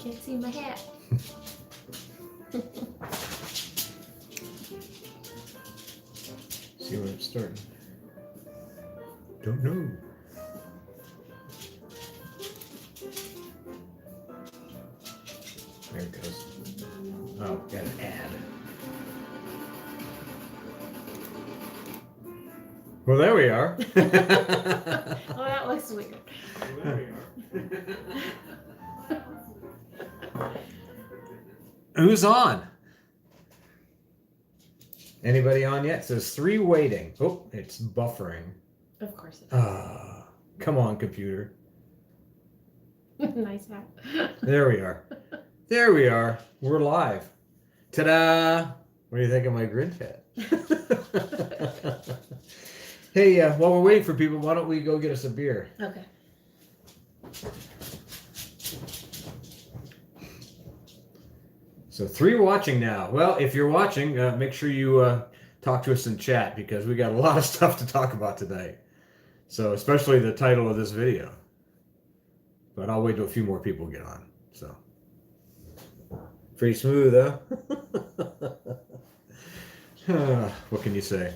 Can't see my hat. See when it's starting. Don't know. There it goes. Oh, got an ad. Well, there we are. Oh, that looks weird. Well, there we are. Who's on? Anybody on yet? It says 3 waiting. Oh, it's buffering. Of course it Ah, come on, computer. is. Nice hat. There we are. There we are. We're live. Ta-da! What do you think of my Grinch hat? Hey, while we're waiting for people, why don't we go get us a beer? Okay. So 3 watching now. Well, if you're watching, make sure you talk to us in chat because we got a lot of stuff to talk about tonight. So especially the title of this video. But I'll wait till a few more people get on. So pretty smooth, huh? What can you say?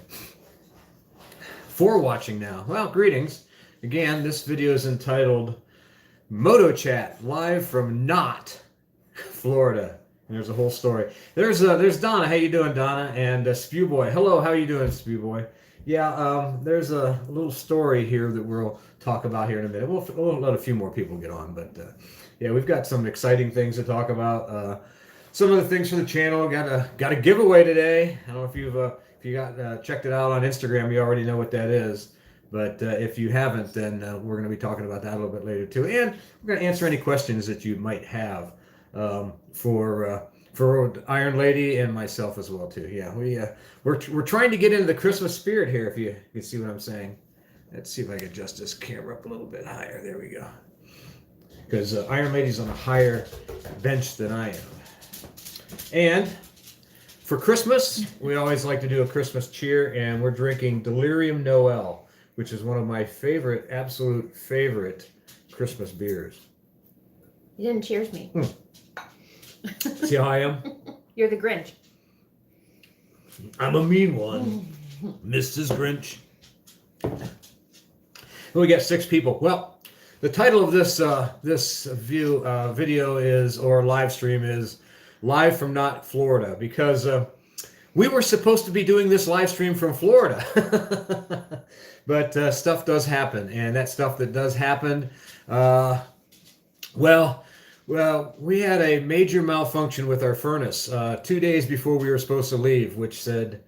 4 watching now. Well, greetings. Again, this video is entitled MOTO-CHAT, live from not Florida. And there's a whole story. There's Donna. How you doing, Donna? And Spew Boy. Hello, how you doing, Spew Boy? Yeah, there's a little story here that we'll talk about here in a minute. We'll let a few more people get on, but yeah, we've got some exciting things to talk about. Some of the things for the channel. Got a giveaway today. I don't know if you got checked it out on Instagram. You already know what that is. But if you haven't, then we're going to be talking about that a little bit later too, and we're going to answer any questions that you might have for Iron Lady and myself as well too. Yeah, we're trying to get into the Christmas spirit here. If you see what I'm saying. Let's see if I can adjust this camera up a little bit higher. There we go. Because Iron Lady's on a higher bench than I am. And for Christmas, we always like to do a Christmas cheer, and we're drinking Delirium Noel, which is one of my favorite, absolute favorite Christmas beers. You didn't cheers me. See how I am? You're the Grinch. I'm a mean one, Mrs. Grinch. We got 6 people. Well, the title of this video is, or live stream is, live from not Florida, because we were supposed to be doing this live stream from Florida, but stuff does happen, and that stuff that does happen, well, we had a major malfunction with our furnace 2 days before we were supposed to leave, which said,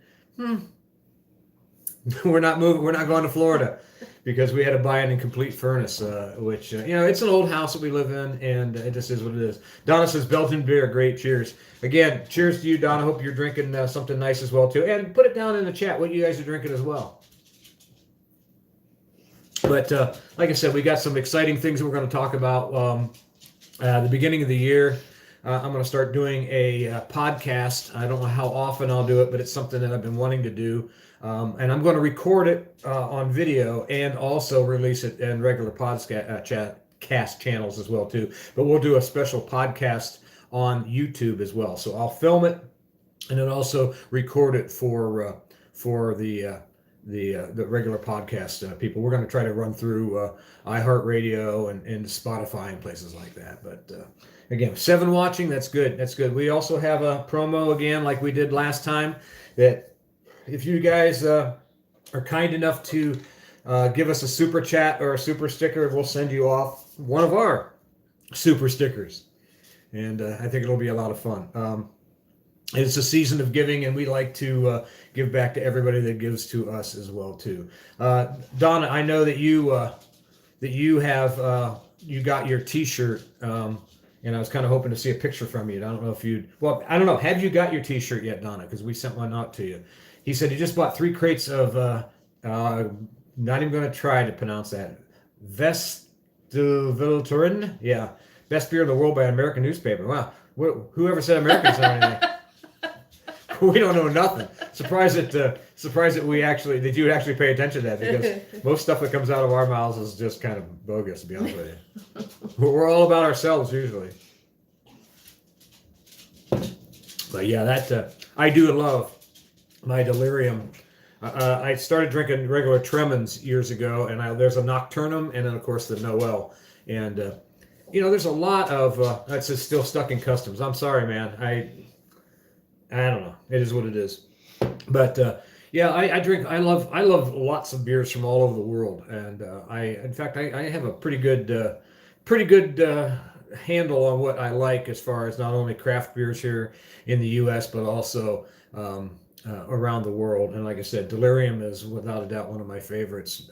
we're not moving, we're not going to Florida, because we had to buy an incomplete furnace, which, it's an old house that we live in, and it just is what it is. Donna says, Belgian beer, great, cheers. Again, cheers to you, Donna. Hope you're drinking something nice as well, too. And put it down in the chat what you guys are drinking as well. But like I said, we got some exciting things that we're going to talk about. The beginning of the year, I'm going to start doing a podcast. I don't know how often I'll do it, but it's something that I've been wanting to do. And I'm going to record it on video and also release it in regular podcast channels as well too. But we'll do a special podcast on YouTube as well. So I'll film it and then also record it for the regular podcast people. We're going to try to run through iHeartRadio and Spotify and places like that. But again, 7 watching. That's good. That's good. We also have a promo again, like we did last time, that if you guys are kind enough to give us a super chat or a super sticker, we'll send you off one of our super stickers. And I think it'll be a lot of fun. It's a season of giving, and we like to give back to everybody that gives to us as well too. Donna, I know that you got your T-shirt, and I was kind of hoping to see a picture from you. I don't know if I don't know. Have you got your T-shirt yet, Donna? Because we sent one out to you. He said he just bought 3 crates of, not even going to try to pronounce that, Vestelvilturin. Yeah, best beer in the world by an American newspaper. Wow, whoever said Americans or anything? We don't know nothing. Surprised that you would actually pay attention to that, because most stuff that comes out of our mouths is just kind of bogus, to be honest with you. We're all about ourselves usually. But yeah, that I do love my delirium. I started drinking regular Tremens years ago, and there's a Nocturnum, and then of course the Noel. And you know, there's a lot of that's just still stuck in customs. I'm sorry, man. I don't know. It is what it is. But yeah, I drink. I love lots of beers from all over the world, and in fact, I have a pretty good handle on what I like as far as not only craft beers here in the U.S. but also around the world. And like I said, Delirium is without a doubt one of my favorites.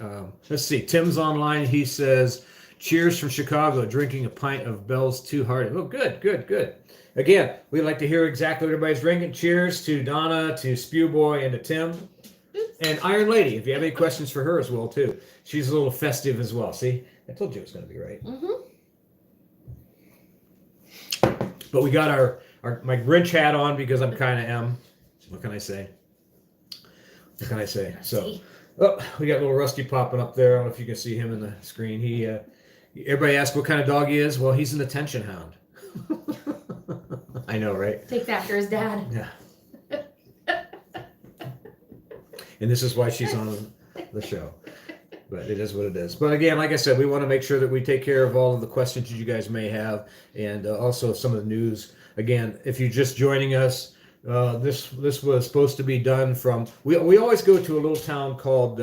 Let's see. Tim's online. He says, "Cheers from Chicago. Drinking a pint of Bell's Two Hearted." Oh, good. Again, we like to hear exactly what everybody's drinking. Cheers to Donna, to Spew Boy, and to Tim. And Iron Lady, if you have any questions for her as well, too. She's a little festive as well. See? I told you it was going to be right. Mm-hmm. But we got my Grinch hat on because I'm kind of M. What can I say? So, we got little Rusty popping up there. I don't know if you can see him in the screen. Everybody asks what kind of dog he is. Well, he's an attention hound. I know, right? Takes after his dad. Yeah. And this is why she's on the show. But it is what it is. But again, like I said, we want to make sure that we take care of all of the questions you guys may have, and also some of the news. Again, if you're just joining us, this was supposed to be done from. We always go to a little town called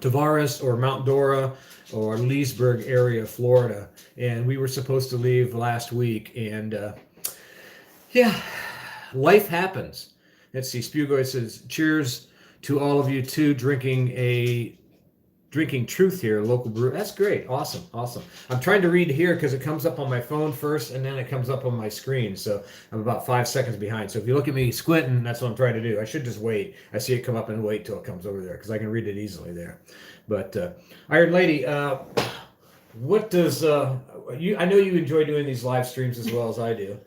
Tavares or Mount Dora or Leesburg area, Florida, and we were supposed to leave last week, and yeah, life happens. Let's see. Spugoy says, "Cheers to all of you too, drinking Truth here, local brew." That's great. Awesome. I'm trying to read here because it comes up on my phone first and then it comes up on my screen. So I'm about 5 seconds behind. So if you look at me squinting, that's what I'm trying to do. I should just wait. I see it come up and wait till it comes over there because I can read it easily there. But Iron Lady, what does I know you enjoy doing these live streams as well as I do.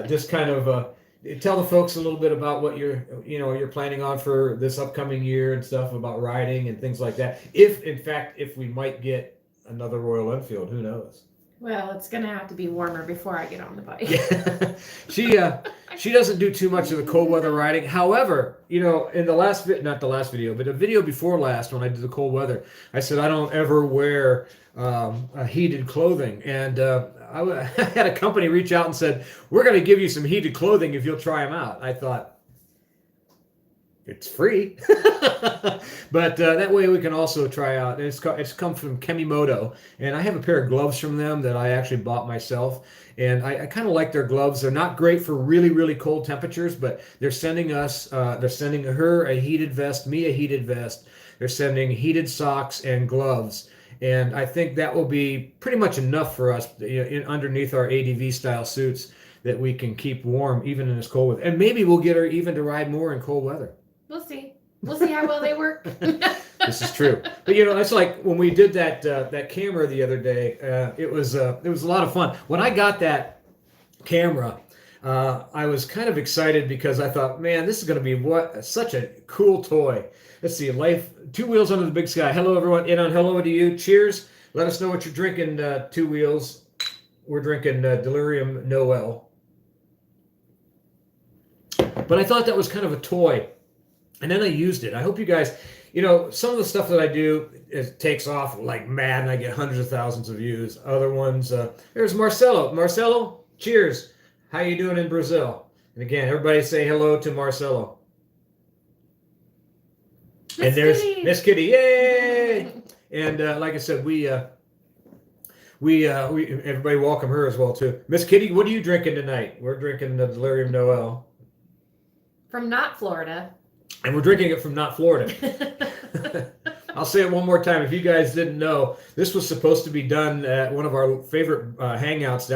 Just kind of tell the folks a little bit about what you're planning on for this upcoming year and stuff about riding and things like that. If we might get another Royal Enfield, who knows? Well, it's gonna have to be warmer before I get on the bike. Yeah. She doesn't do too much of the cold weather riding. However, in the not the last video, but a video before last when I did the cold weather, I said I don't ever wear heated clothing, and I had a company reach out and said, "We're going to give you some heated clothing if you'll try them out." I thought, it's free, but that way we can also try out. It's come from Kemimoto, and I have a pair of gloves from them that I actually bought myself, and I kind of like their gloves. They're not great for really, really cold temperatures, but they're sending her a heated vest, me a heated vest. They're sending heated socks and gloves. And I think that will be pretty much enough for us underneath our ADV style suits that we can keep warm even in this cold weather. And maybe we'll get her even to ride more in cold weather. We'll see. We'll see how well they work. This is true. But it's like when we did that camera the other day, it was a lot of fun. When I got that camera, I was kind of excited because I thought, man, this is going to be such a cool toy. Let's see, life, two wheels under the big sky. Hello, everyone. And hello to you. Cheers. Let us know what you're drinking, Two Wheels. We're drinking Delirium Noel. But I thought that was kind of a toy. And then I used it. I hope you guys, some of the stuff that I do, it takes off like mad, and I get hundreds of thousands of views. Other ones, there's Marcelo. Marcelo, cheers. How you doing in Brazil? And again, everybody say hello to Marcelo. And there's Miss Kitty, yay! And like I said, we everybody welcome her as well too. Miss Kitty, what are you drinking tonight? We're drinking the Delirium Noel from not Florida, and we're drinking it from not Florida. I'll say it one more time. If you guys didn't know, this was supposed to be done at one of our favorite hangouts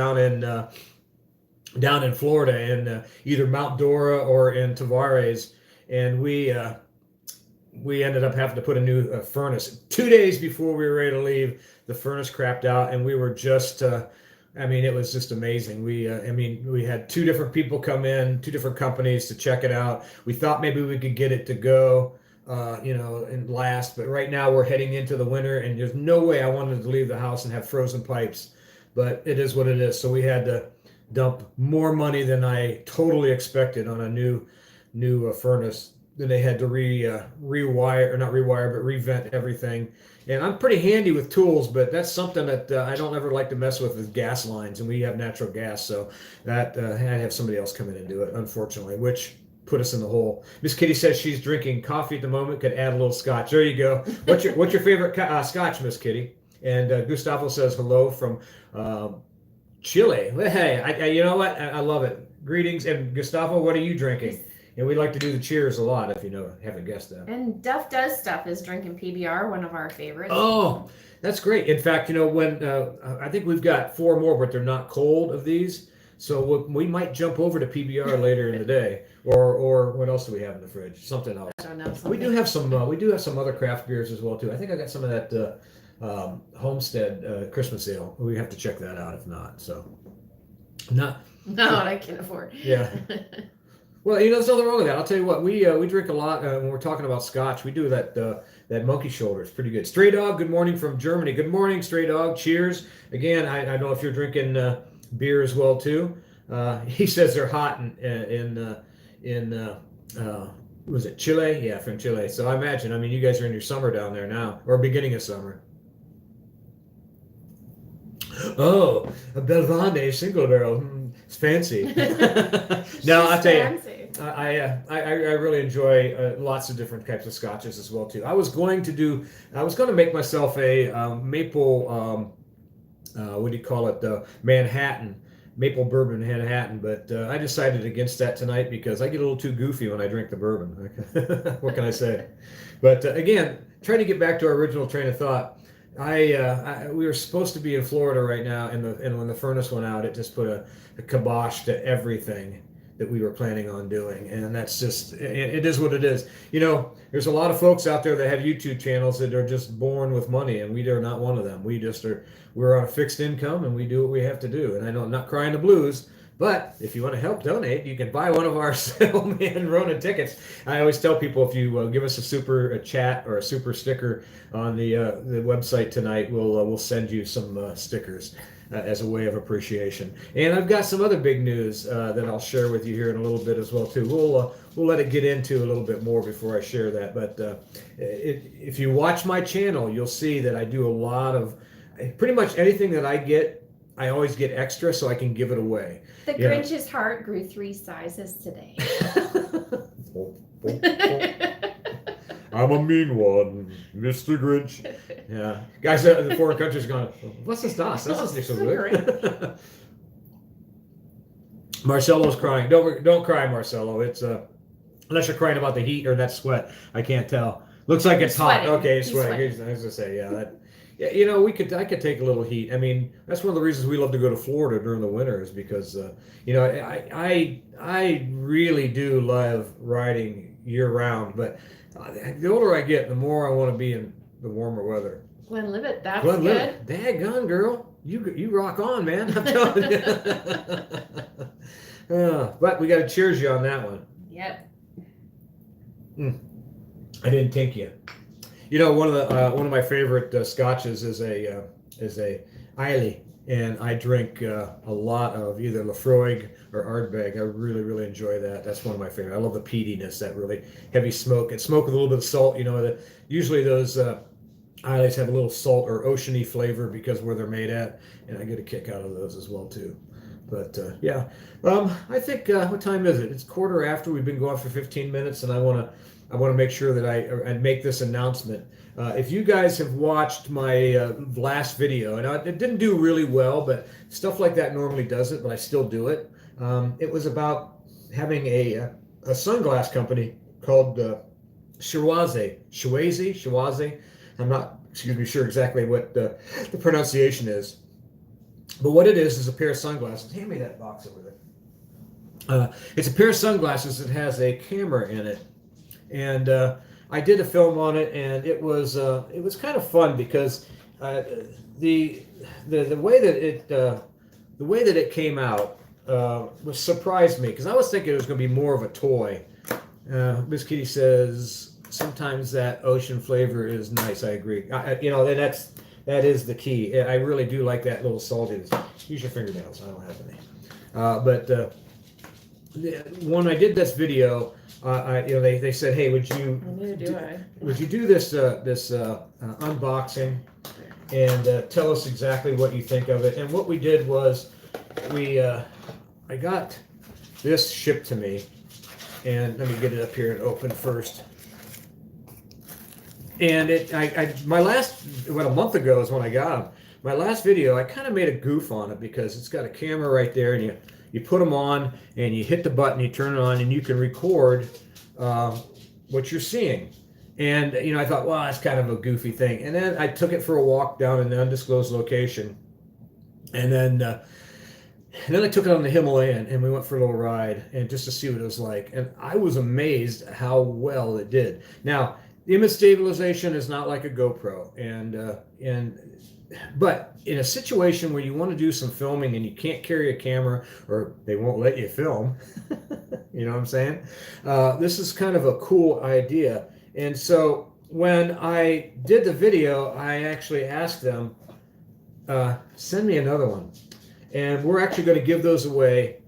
down in Florida, in either Mount Dora or in Tavares, and we ended up having to put a new furnace 2 days before we were ready to leave. The furnace crapped out, and we were just it was just amazing. We had two different people come in, two different companies to check it out. We thought maybe we could get it to go and last, but right now we're heading into the winter, and there's no way I wanted to leave the house and have frozen pipes, but it is what it is. So we had to dump more money than I totally expected on a new furnace. Then they had to rewire, or not rewire, but revent everything. And I'm pretty handy with tools, but that's something that I don't ever like to mess with is gas lines, and we have natural gas, so that I'd have somebody else come in and do it, unfortunately, which put us in the hole. Miss Kitty says she's drinking coffee at the moment, could add a little scotch. There you go. What's your favorite scotch, Miss Kitty? And Gustavo says hello from Chile. Hey, you know what? I love it. Greetings. And Gustavo, what are you drinking? And we like to do the cheers a lot, if you haven't guessed that. And Duff Does Stuff is drinking PBR, one of our favorites. Oh, that's great. In fact, when I think we've got 4 more, but they're not cold of these. So we might jump over to PBR later in the day, or what else do we have in the fridge? Something else. I don't know. We do have some. We do have some other craft beers as well too. I think I got some of that Homestead Christmas ale. We have to check that out if not. So, No, I can't afford. Yeah. Well, there's nothing wrong with that. I'll tell you what, we drink a lot when we're talking about scotch. We do that monkey shoulder. It's pretty good. Stray Dog, good morning from Germany. Good morning, Stray Dog. Cheers. Again, I don't know if you're drinking beer as well too. He says they're hot in was it Chile? Yeah, from Chile. So I imagine, you guys are in your summer down there now, or beginning of summer. Oh, a Belvane single barrel. It's fancy. No, I'll tell you, I really enjoy lots of different types of scotches as well too. I was going to make myself a maple, what do you call it, Manhattan, maple bourbon Manhattan, but I decided against that tonight because I get a little too goofy when I drink the bourbon. What can I say? But again, trying to get back to our original train of thought. We were supposed to be in Florida right now, and when the furnace went out, it just put a kibosh to everything that we were planning on doing, and that's just it is what it is. There's a lot of folks out there that have YouTube channels that are just born with money, and we are not one of them. We're on a fixed income, and we do what we have to do. And I know I'm not crying the blues. But if you want to help donate, you can buy one of our Man Ronin tickets. I always tell people if you give us a super chat or a super sticker on the website tonight, we'll send you some stickers as a way of appreciation. And I've got some other big news that I'll share with you here in a little bit as well too. We'll let it get into a little bit more before I share that. But if you watch my channel, you'll see that I do a lot of pretty much anything that I get. I always get extra so I can give it away. The Grinch's heart grew 3 sizes today. I'm a mean one, Mr. Grinch. Yeah. Guys in the foreign countries going, what's this das? This isn't so good. Marcelo's crying. Don't cry, Marcelo. It's unless you're crying about the heat or that sweat. I can't tell. Looks like it's hot. Okay, he's sweating. I was gonna say, yeah. I could take a little heat. That's one of the reasons we love to go to Florida during the winter is because, I really do love riding year round. But the older I get, the more I want to be in the warmer weather. Glenlivet, that's good. Daggone, girl. You rock on, man. I'm telling you. But we got to cheers you on that one. Yep. I didn't tink you. One of my favorite scotches is a Islay, and I drink a lot of either Lafroig or Ardbeg. I really, really enjoy that. That's one of my favorite. I love the peatiness, that really heavy smoke. And smoke with a little bit of salt. Usually those Isleys have a little salt or oceany flavor because where they're made at, and I get a kick out of those as well too. But I think what time is it? It's 1:15. We've been going for 15 minutes, and I want to make sure that I make this announcement. If you guys have watched my last video, and it didn't do really well, but stuff like that normally does it, but I still do it. It was about having a sunglass company called Sheawasy. I'm not, sure exactly what the pronunciation is. But what it is a pair of sunglasses. Hand me that box over there. It's a pair of sunglasses that has a camera in it. And I did a film on it, and it was kind of fun because the way that it came out was surprised me because I was thinking it was going to be more of a toy. Miss Kitty says sometimes that ocean flavor is nice. I agree. That is the key. I really do like that little saltiness. Use your fingernails. I don't have any. But when I did this video, they said, hey, would you do this unboxing and tell us exactly what you think of it? And what we did was I got this shipped to me, and let me get it up here and open first. And my last, a month ago is when I got them. My last video, I kind of made a goof on it because it's got a camera right there, and you put them on, and you hit the button, you turn it on, and you can record what you're seeing. And, I thought, well, that's kind of a goofy thing. And then I took it for a walk down an undisclosed location. And then I took it on the Himalayan, and we went for a little ride, and just to see what it was like. And I was amazed at how well it did. Now, image stabilization is not like a GoPro, but in a situation where you want to do some filming and you can't carry a camera, or they won't let you film, you know what I'm saying? This is kind of a cool idea. And so when I did the video, I actually asked them, send me another one. And we're actually going to give those away.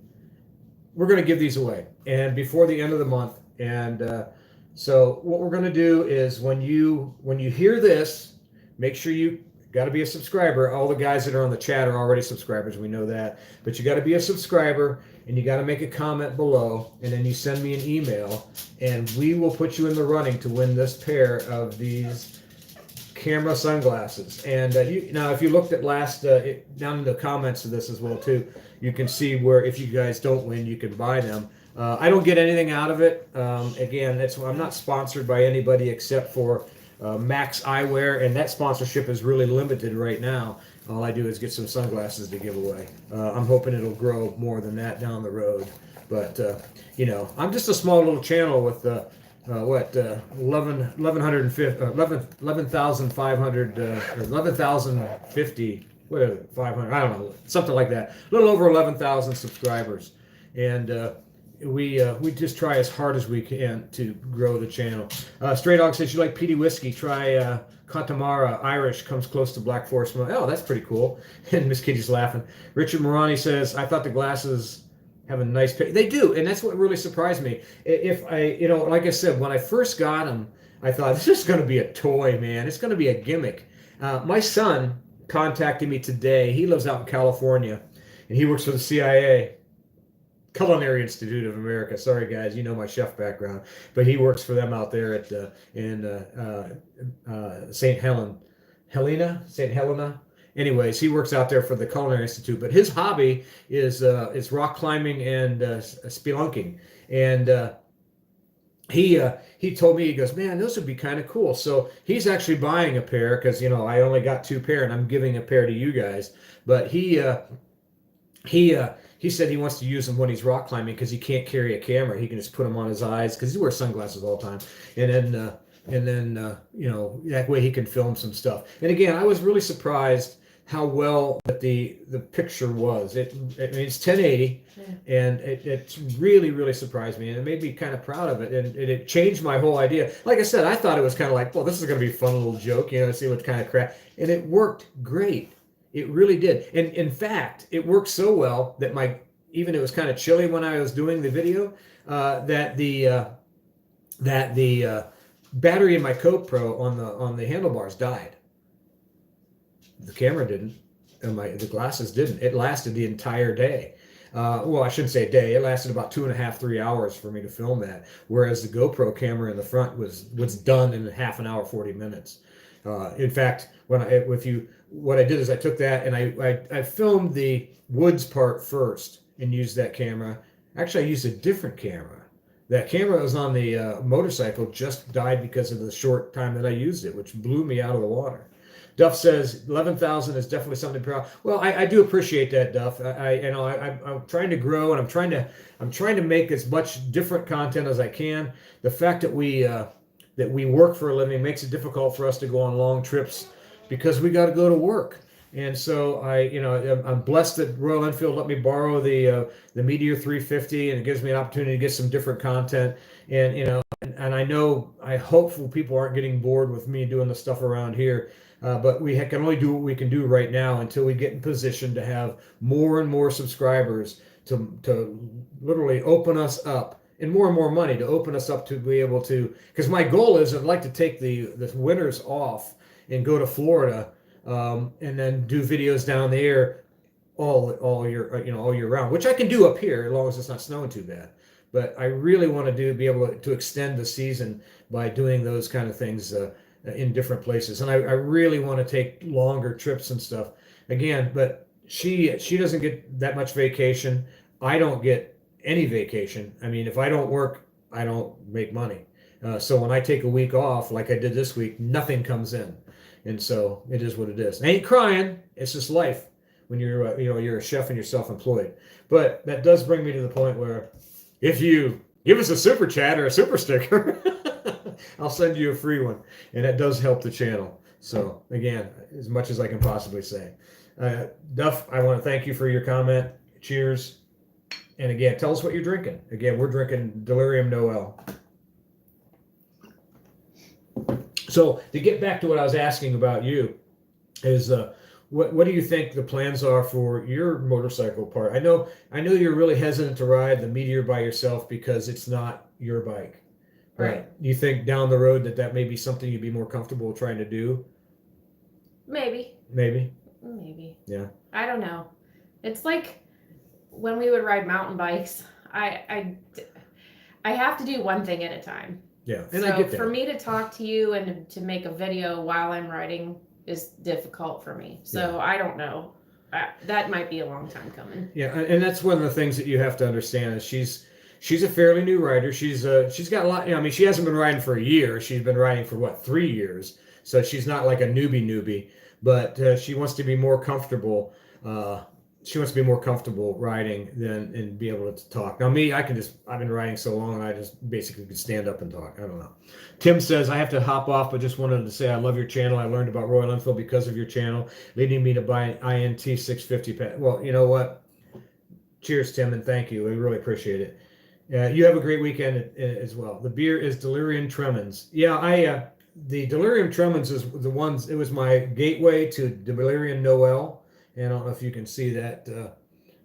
We're going to give these away, and before the end of the month. And so what we're going to do is when you hear this, make sure you got to be a subscriber. All the guys that are on the chat are already subscribers. We know that. But you got to be a subscriber, and you got to make a comment below, and then you send me an email, and we will put you in the running to win this pair of these camera sunglasses. And now, if you looked at down in the comments of this as well too, you can see where if you guys don't win, you can buy them. I don't get anything out of it. Again, I'm not sponsored by anybody except for Maxx Eyewear, and that sponsorship is really limited right now. All I do is get some sunglasses to give away. I'm hoping it'll grow more than that down the road. But I'm just a small little channel with 11,500 or 11,050, whatever, 500, I don't know, something like that. A little over 11,000 subscribers, and we just try as hard as we can to grow the channel. Stray Dog says, you like peaty whiskey? Try Contamara Irish, comes close to Black Forest. Oh, that's pretty cool. And Miss Kitty's laughing. Richard Morani says, I thought the glasses have a nice picture. They do, and that's what really surprised me. If like I said, when I first got them, I thought, this is going to be a toy, man. It's going to be a gimmick. My son contacted me today. He lives out in California, and he works for the CIA. Culinary Institute of America. Sorry, guys, you know my chef background, but he works for them out there at in St. Helena. Anyways, he works out there for the Culinary Institute, but his hobby is rock climbing and spelunking. And he told me, he goes, man, those would be kind of cool. So he's actually buying a pair because I only got 2 pair, and I'm giving a pair to you guys. But he said he wants to use them when he's rock climbing because he can't carry a camera. He can just put them on his eyes because he wears sunglasses all the time. And then that way he can film some stuff. And again, I was really surprised how well that the picture was. It's 1080, and it really, really surprised me, and it made me kind of proud of it, and it changed my whole idea. Like I said, I thought it was kind of like, well, this is going to be a fun little joke, see what kind of crap, and it worked great. It really did. And in fact, it worked so well that it was kind of chilly when I was doing the video, that the battery in my GoPro on the handlebars died. The camera didn't, and the glasses didn't. It lasted the entire day. Well, I shouldn't say a day. It lasted about 2.5, 3 hours for me to film that. Whereas the GoPro camera in the front was done in half an hour, 40 minutes. In fact, what I did is I took that and I filmed the woods part first and used that camera. Actually, I used a different camera. That camera that was on the motorcycle just died because of the short time that I used it, which blew me out of the water. Duff says 11,000 is definitely something proud. Well, I do appreciate that, Duff. I'm trying to grow, and I'm trying to make as much different content as I can. The fact that we work for a living makes it difficult for us to go on long trips because we got to go to work. And so I'm blessed that Royal Enfield let me borrow the Meteor 350, and it gives me an opportunity to get some different content. And I hope people aren't getting bored with me doing the stuff around here. But we can only do what we can do right now until we get in position to have more and more subscribers to literally open us up, and more money to open us up to be able to, because my goal is I'd like to take the winters off and go to Florida, and then do videos down there all year, all year round, which I can do up here as long as it's not snowing too bad. But I really want to be able to extend the season by doing those kind of things in different places. And I really want to take longer trips and stuff again, but she doesn't get that much vacation. I don't get any vacation. I mean, if I don't work, I don't make money. So when I take a week off, like I did this week, nothing comes in. And so it is what it is. I ain't crying. It's just life when you're, you're a chef and you're self-employed. But that does bring me to the point where if you give us a super chat or a super sticker, I'll send you a free one. And that does help the channel. So again, as much as I can possibly say. Duff, I want to thank you for your comment. Cheers. And again, tell us what you're drinking. Again, we're drinking Delirium Noel. So to get back to what I was asking about you is what do you think the plans are for your motorcycle part? I know you're really hesitant to ride the Meteor by yourself because it's not your bike. Right. You think down the road that may be something you'd be more comfortable trying to do? Maybe. Yeah. I don't know. It's like when we would ride mountain bikes, I have to do one thing at a time. Yeah, and so I get that. For me to talk to you and to make a video while I'm riding is difficult for me. So I don't know. That might be a long time coming. Yeah, and that's one of the things that you have to understand is she's a fairly new rider. She's got a lot. I mean, she hasn't been riding for a year. She's been riding for 3 years. So she's not like a newbie. But she wants to be more comfortable. She wants to be more comfortable riding and be able to talk. Now me, I've been riding so long, I just basically could stand up and talk. I don't know. Tim says, I have to hop off, but just wanted to say I love your channel. I learned about Royal Enfield because of your channel, leading me to buy an INT 650 pad. Well, you know what? Cheers, Tim, and thank you. We really appreciate it. You have a great weekend as well. The beer is Delirium Tremens. Yeah, the Delirium Tremens is the ones, it was my gateway to Delirium Noel. And I don't know if you can see that.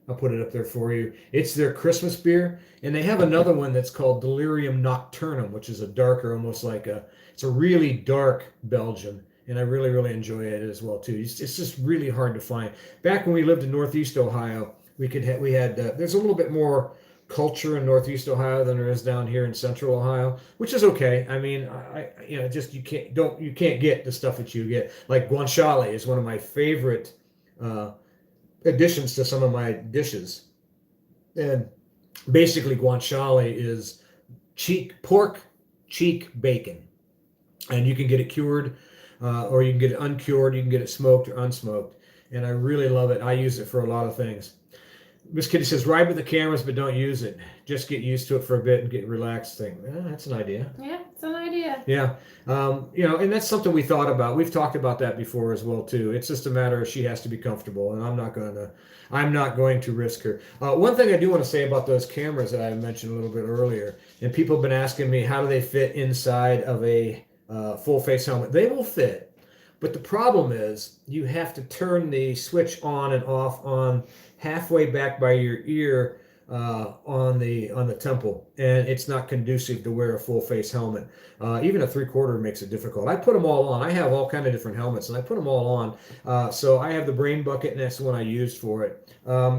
I'll put it up there for you. It's their Christmas beer. And they have another one that's called Delirium Nocturnum, which is a darker, almost like it's a really dark Belgian. And I really, really enjoy it as well, too. It's just really hard to find. Back when we lived in Northeast Ohio, there's a little bit more culture in Northeast Ohio than there is down here in Central Ohio, which is okay. I mean, you can't get the stuff that you get. Like Guanciale is one of my favorite additions to some of my dishes, and basically Guanciale is pork cheek bacon, and you can get it cured, or you can get it uncured. You can get it smoked or unsmoked, and I really love it. I use it for a lot of things. Miss Kitty says, ride with the cameras, but don't use it. Just get used to it for a bit and get relaxed. That's an idea. Yeah, it's an idea. Yeah. And that's something we thought about. We've talked about that before as well, too. It's just a matter of she has to be comfortable, and I'm not going to risk her. One thing I do want to say about those cameras that I mentioned a little bit earlier, and people have been asking me, how do they fit inside of a full face helmet? They will fit. But the problem is you have to turn the switch on and off on halfway back by your ear on the temple, and it's not conducive to wear a full face helmet. Even a 3/4 makes it difficult. I put them all on. I have all kind of different helmets, and I put them all on. So I have the brain bucket, and that's the one I used for it.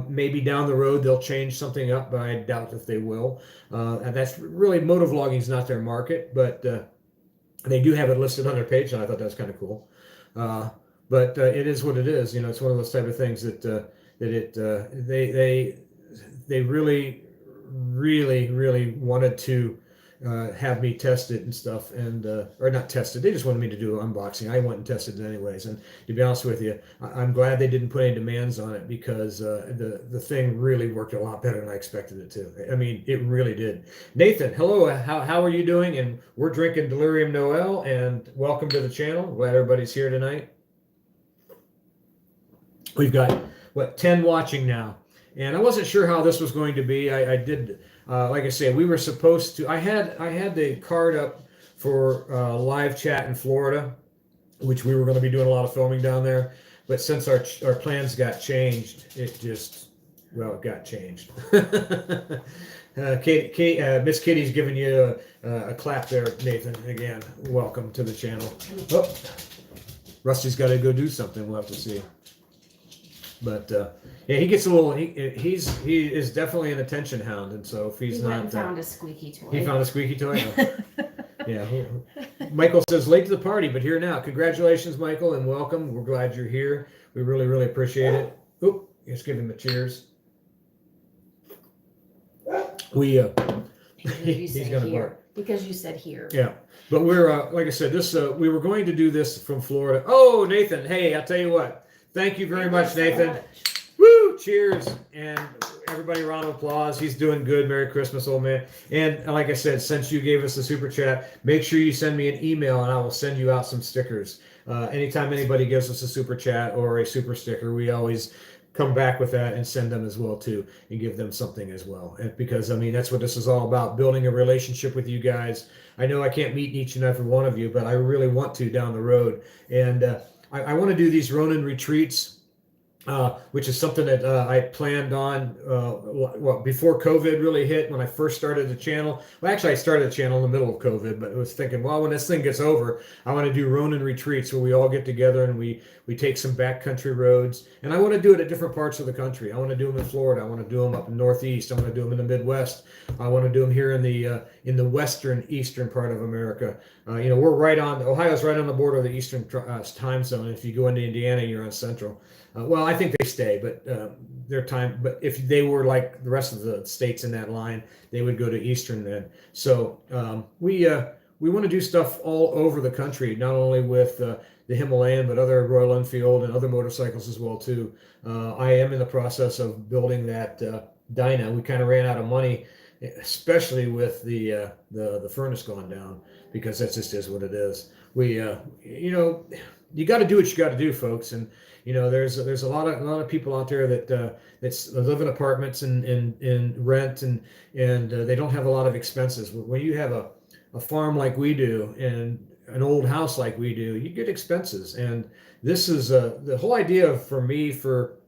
Maybe down the road they'll change something up, but I doubt if they will. And that's really, motovlogging is not their market, but they do have it listed on their page, and I thought that was kind of cool. But it is what it is. It's one of those type of things that they really, really, really wanted to have me test it and stuff, or not test it. They just wanted me to do an unboxing. I went and tested it anyways. And to be honest with you, I'm glad they didn't put any demands on it, because the thing really worked a lot better than I expected it to. I mean, it really did. Nathan, hello. How are you doing? And we're drinking Delirium Noel, and welcome to the channel. Glad everybody's here tonight. We've got 10 watching now, and I wasn't sure how this was going to be. I did, like I said, we were supposed to. I had the card up for live chat in Florida, which we were going to be doing a lot of filming down there. But since our plans got changed, it just well, it got changed. Miss Kitty's giving you a clap there, Nathan. Again, welcome to the channel. Oh, Rusty's got to go do something. We'll have to see. But yeah, he gets a little. He is definitely an attention hound, and so if he's he not, went and found a squeaky toy. he found a squeaky toy. Yeah. Michael says late to the party, but here now. Congratulations, Michael, and welcome. We're glad you're here. We really, really appreciate it. Oop, let's give him a cheers. We he's gonna bark because you said here. Yeah, but we're like I said, this we were going to do this from Florida. Oh, Nathan, hey, I'll tell you what. Thank you very much, Nathan. Woo! Cheers, and everybody, round of applause. He's doing good. Merry Christmas, old man. And like I said, since you gave us the super chat, make sure you send me an email, and I will send you out some stickers. Anytime anybody gives us a super chat or a super sticker, we always come back with that and send them as well too, and give them something as well. And because I mean that's what this is all about, building a relationship with you guys. I know I can't meet each and every one of you, but I really want to down the road. And I want to do these Ronin retreats, which is something that I planned on before COVID really hit. When I first started the channel, well, actually I started the channel in the middle of COVID, but I was thinking, well, when this thing gets over, I want to do Ronin retreats where we all get together and we take some backcountry roads, and I want to do it at different parts of the country. I want to do them in Florida. I want to do them up in Northeast. I want to do them in the Midwest. I want to do them here in the western eastern part of America. We're right on. Ohio's right on the border of the Eastern time zone. If you go into Indiana, you're on Central. Well, I think they stay, but their time. But if they were like the rest of the states in that line, they would go to Eastern then. So we want to do stuff all over the country, not only with the Himalayan, but other Royal Enfield and other motorcycles as well too. I am in the process of building that Dyna. We kind of ran out of money, especially with the furnace going down, because that just is what it is. We you got to do what you got to do, folks, and there's a lot of people out there that live in apartments and rent and they don't have a lot of expenses. When you have a farm like we do and an old house like we do, you get expenses. And this is the whole idea for me for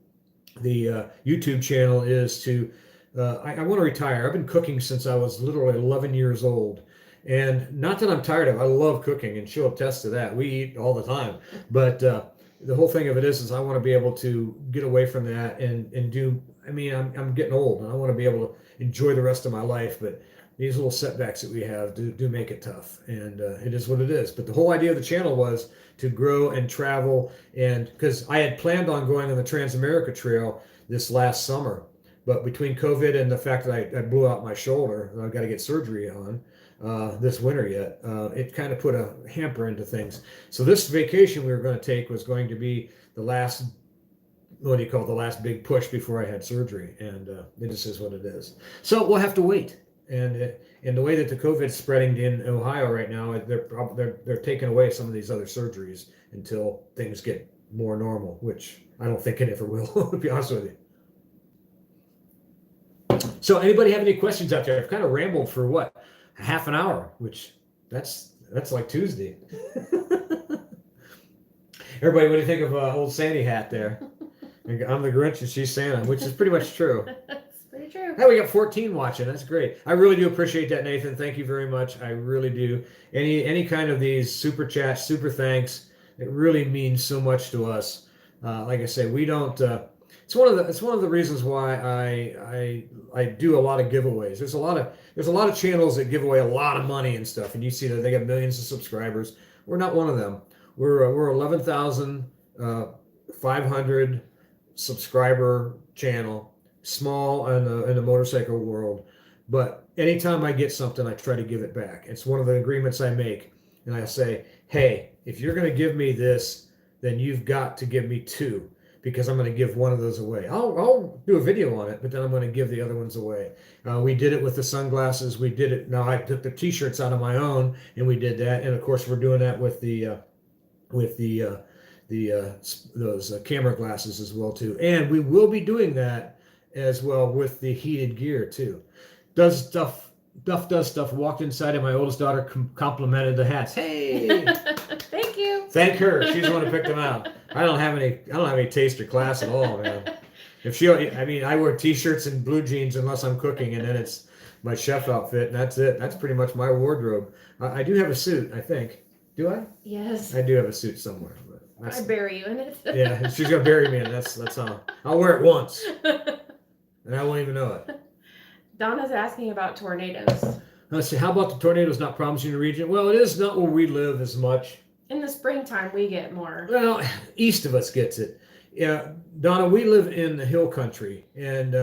the YouTube channel is to I want to retire. I've been cooking since I was literally 11 years old. And not that I'm tired of it. I love cooking, and she'll attest to that. We eat all the time. But the whole thing of it is I want to be able to get away from that and do, I mean, I'm getting old, and I want to be able to enjoy the rest of my life. But these little setbacks that we have do make it tough, and it is what it is. But the whole idea of the channel was to grow and travel, and because I had planned on going on the Trans-America Trail this last summer, but between COVID and the fact that I blew out my shoulder, and I've got to get surgery on this winter yet, it kind of put a hamper into things. So this vacation we were going to take was going to be the last, what do you call it, the last big push before I had surgery, and it just is what it is. So we'll have to wait. And in the way that the COVID's spreading in Ohio right now, they're taking away some of these other surgeries until things get more normal, which I don't think it ever will, to be honest with you. So anybody have any questions out there? I've kind of rambled for what, half an hour, which that's like Tuesday. Everybody, what do you think of old Sandy hat there? I'm the Grinch and she's Santa, which is pretty much true. That's pretty true. Hey, we got 14 watching. That's great. I really do appreciate that, Nathan. Thank you very much. I really do. Any kind of these super chats, super thanks, it really means so much to us. Like I say, we don't. It's one of the reasons why I do a lot of giveaways. There's a lot of channels that give away a lot of money and stuff, and you see that they got millions of subscribers. We're not one of them. We're 11,500 subscriber channel, small in the motorcycle world. But anytime I get something, I try to give it back. It's one of the agreements I make, and I say, hey, if you're going to give me this, then you've got to give me two, because I'm going to give one of those away. I'll do a video on it, but then I'm going to give the other ones away. We did it with the sunglasses. We did it. Now I took the T-shirts out of my own, and we did that. And of course, we're doing that with those camera glasses as well too. And we will be doing that as well with the heated gear too. Duff does stuff. Walked inside, and my oldest daughter complimented the hats. Hey. Thank you. Thank her. She's the one who picked them out. I don't have any taste or class at all, man. If she, I mean, I wear t-shirts and blue jeans unless I'm cooking, and then it's my chef outfit, and that's it. That's pretty much my wardrobe. I do have a suit, I think. Do I? Yes. I do have a suit somewhere. But I bury you in it. yeah, she's gonna bury me in it. That's how. I'll wear it once, and I won't even know it. Donna's asking about tornadoes. Let's see. How about the tornadoes not promising the region? Well, it is not where we live as much. In the springtime, we get more. Well, east of us gets it. Yeah, Donna, we live in the hill country, and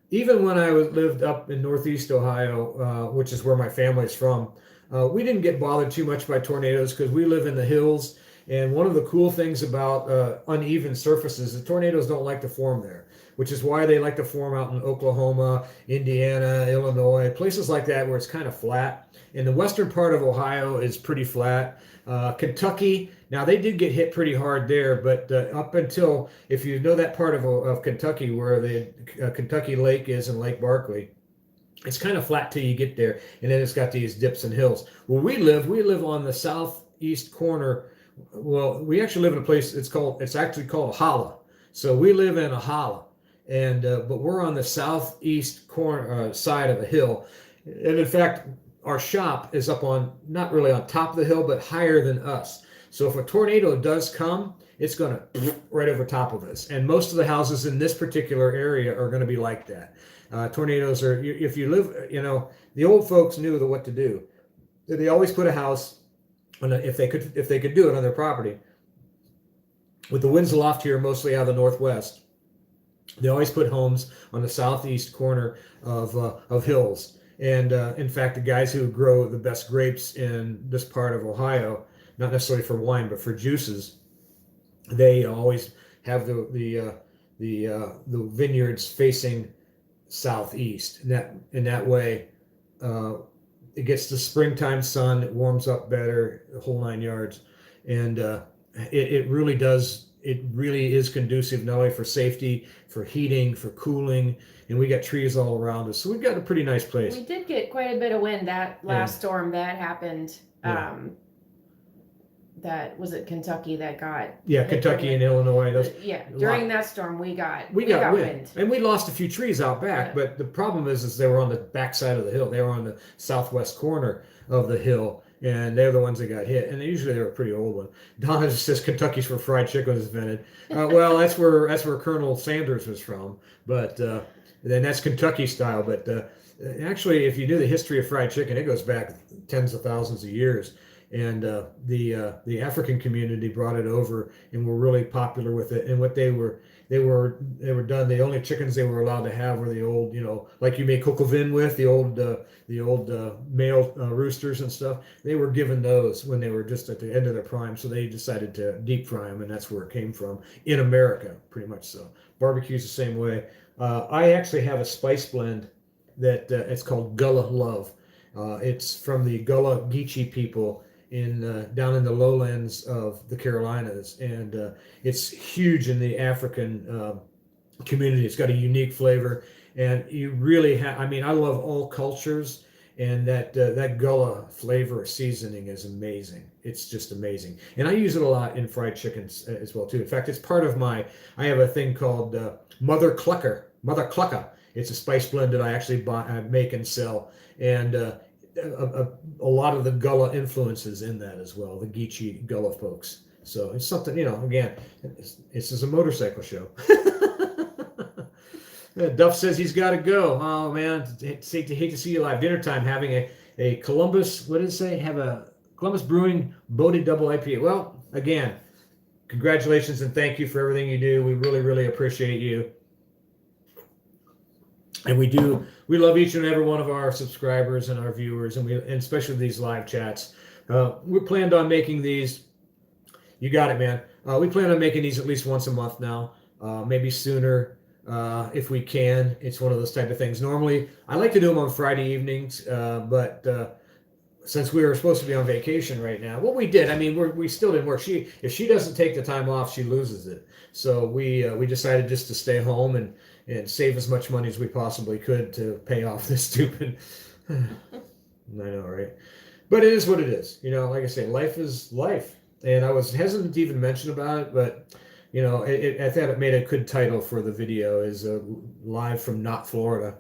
even when I lived up in Northeast Ohio, which is where my family's from, we didn't get bothered too much by tornadoes because we live in the hills. And one of the cool things about uneven surfaces is tornadoes don't like to form there, which is why they like to form out in Oklahoma, Indiana, Illinois, places like that where it's kind of flat. And the western part of Ohio is pretty flat. Kentucky, now they did get hit pretty hard there, but up until, if you know that part of Kentucky where the Kentucky Lake is and Lake Barkley, it's kind of flat till you get there, and then it's got these dips and hills. Where we live on the southeast corner. Well, we actually live in a place, it's actually called a holla. So we live in a holla, and but we're on the southeast corner side of a hill. And in fact, our shop is up on, not really on top of the hill, but higher than us. So if a tornado does come, it's going to right over top of us. And most of the houses in this particular area are going to be like that. Tornadoes are, if you live, you know, the old folks knew what to do. They always put a house, if they could do it on their property. With the winds aloft here, mostly out of the northwest, they always put homes on the southeast corner of hills. And in fact, the guys who grow the best grapes in this part of Ohio, not necessarily for wine, but for juices, they always have the vineyards facing southeast. In that way, it gets the springtime sun. It warms up better, the whole 9 yards, and it really does. It really is conducive not only for safety, for heating, for cooling, and we got trees all around us. So we've got a pretty nice place. We did get quite a bit of wind that last storm that happened. Yeah. That was it, Kentucky that got. Yeah, Kentucky and Illinois. During that storm we got wind. And we lost a few trees out back. Yeah. But the problem is they were on the back side of the hill. They were on the southwest corner of the hill, and they're the ones that got hit. And usually they were a pretty old one. Donna just says Kentucky's where fried chicken was invented. Well, that's where Colonel Sanders was from. But then that's Kentucky style. But actually, if you knew the history of fried chicken, it goes back tens of thousands of years. And the African community brought it over and were really popular with it. And what they were done. The only chickens they were allowed to have were the old, like you make coq au vin with the old male roosters and stuff. They were given those when they were just at the end of their prime. So they decided to deep fry them, and that's where it came from in America, pretty much so. Barbecue's the same way. I actually have a spice blend that it's called Gullah Love. It's from the Gullah Geechee people down in the lowlands of the Carolinas, and it's huge in the African community. It's got a unique flavor, and you really have. I mean, I love all cultures, and that Gullah flavor seasoning is amazing. It's just amazing, and I use it a lot in fried chickens as well too. In fact, it's part of I have a thing called Mother Clucka. It's a spice blend that I actually make and sell, and a lot of the Gullah influences in that as well, the Geechee Gullah folks. So it's something, again, this is a motorcycle show. Duff says he's got to go. Oh, man, hate to see you live. Dinner time, having a Columbus, what did it say? Have a Columbus Brewing Boated Double IPA. Well, again, congratulations and thank you for everything you do. We really, really appreciate you. And we love each and every one of our subscribers and our viewers, and especially these live chats. We planned on making these. You got it, man. We plan on making these at least once a month now, maybe sooner if we can. It's one of those type of things. Normally, I like to do them on Friday evenings, but since we were supposed to be on vacation right now, well, we did. I mean, we still didn't work. If she doesn't take the time off, she loses it. So we decided just to stay home and save as much money as we possibly could to pay off this stupid. I know, right? But it is what it is. Like I say, life is life. And I was hesitant to even mention about it, but I thought it made a good title for the video, is live from not Florida,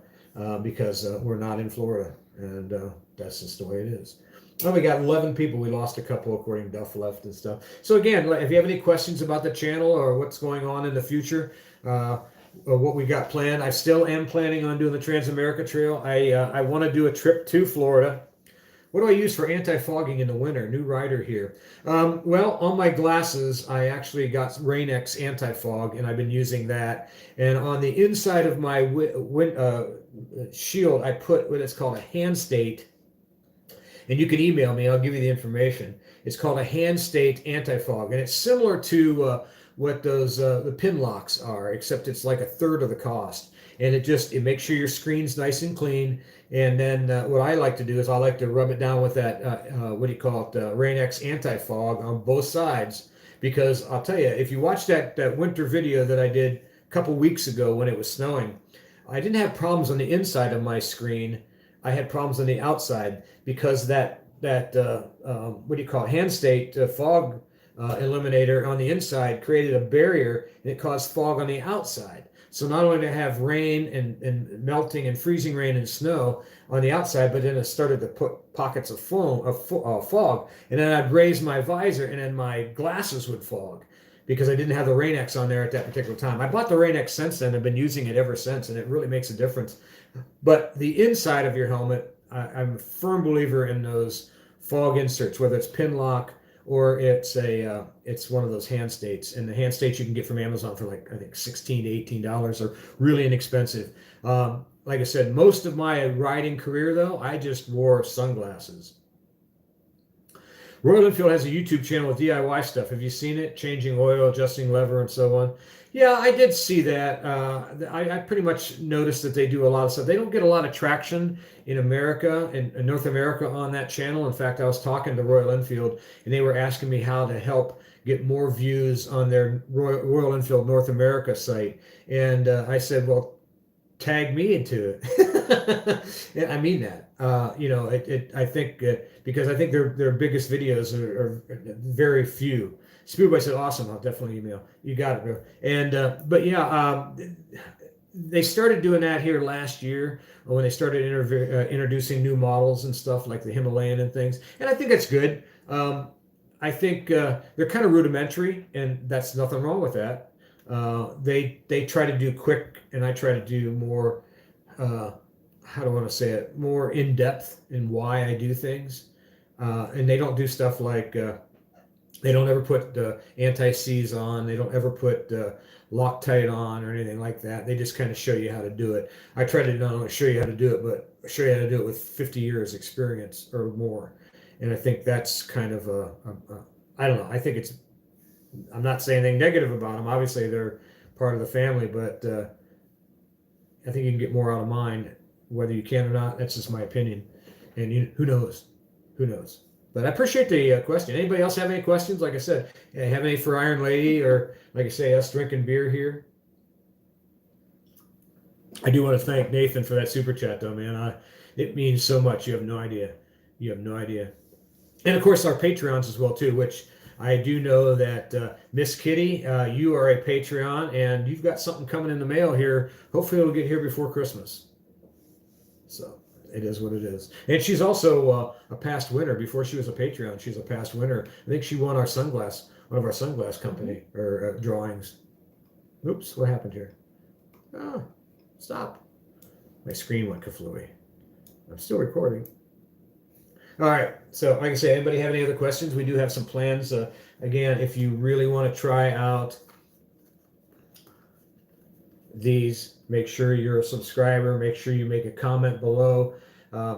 because we're not in Florida, and that's just the way it is. Oh, we got 11 people. We lost a couple according to Duff left and stuff. So again, if you have any questions about the channel or what's going on in the future, or what we got planned, I still am planning on doing the Trans-America Trail. I want to do a trip to Florida. What do I use for anti-fogging in the winter? New rider here. Well, on my glasses, I actually got Rain-X anti-fog, and I've been using that. And on the inside of my shield, I put what is called a hand state. And you can email me. I'll give you the information. It's called a hand state anti-fog, and it's similar to what those the pin locks are, except it's like a third of the cost. And it makes sure your screen's nice and clean. And then what I like to do is I like to rub it down with that Rain-X anti-fog on both sides, because I'll tell you, if you watch that winter video that I did a couple weeks ago when it was snowing, I didn't have problems on the inside of my screen. I had problems on the outside because that hand state fog eliminator on the inside created a barrier, and it caused fog on the outside. So not only to have rain and melting and freezing rain and snow on the outside, but then it started to put pockets of fog. And then I'd raise my visor, and then my glasses would fog because I didn't have the Rain-X on there at that particular time. I bought the Rain-X since then. I've been using it ever since, and it really makes a difference. But the inside of your helmet, I'm a firm believer in those fog inserts, whether it's pin lock or it's one of those hand states. And the hand states you can get from Amazon for like, I think, $16 to $18 are really inexpensive. Like I said, most of my riding career, though, I just wore sunglasses. Royal Enfield has a YouTube channel with DIY stuff. Have you seen it? Changing oil, adjusting lever, and so on. Yeah, I did see that. I pretty much noticed that they do a lot of stuff. They don't get a lot of traction in America, in North America, on that channel. In fact, I was talking to Royal Enfield, and they were asking me how to help get more views on their Royal Enfield North America site. And I said, well, tag me into it. And I mean that. I think because I think their biggest videos are very few. Speedway said, awesome, I'll definitely email. You got it, bro. And but yeah, they started doing that here last year when they started introducing new models and stuff like the Himalayan and things. And I think that's good. I think they're kind of rudimentary, and that's nothing wrong with that. They try to do quick, and I try to do more, how do I want to say it, more in depth in why I do things. And they don't do stuff like, they don't ever put anti-seize on. They don't ever put Loctite on or anything like that. They just kind of show you how to do it. I try to not only show you how to do it, but show you how to do it with 50 years experience or more. And I think that's kind of I don't know. I think I'm not saying anything negative about them. Obviously, they're part of the family, but I think you can get more out of mine, whether you can or not. That's just my opinion. And who knows? Who knows? But I appreciate the question. Anybody else have any questions? Like I said, have any for Iron Lady, or like I say, us drinking beer here? I do want to thank Nathan for that super chat, though, man. It means so much. You have no idea. You have no idea. And of course, our Patreons as well too, which I do know that Miss Kitty, you are a Patreon, and you've got something coming in the mail here. Hopefully, it'll get here before Christmas. So. It is what it is. And she's also a past winner. Before she was a Patreon, she's a past winner. I think she won one of our sunglass company or drawings. Oops, what happened here? Oh, stop. My screen went kaflooey. I'm still recording. All right. So like I say, anybody have any other questions? We do have some plans. Again, if you really want to try out these, make sure you're a subscriber. Make sure you make a comment below.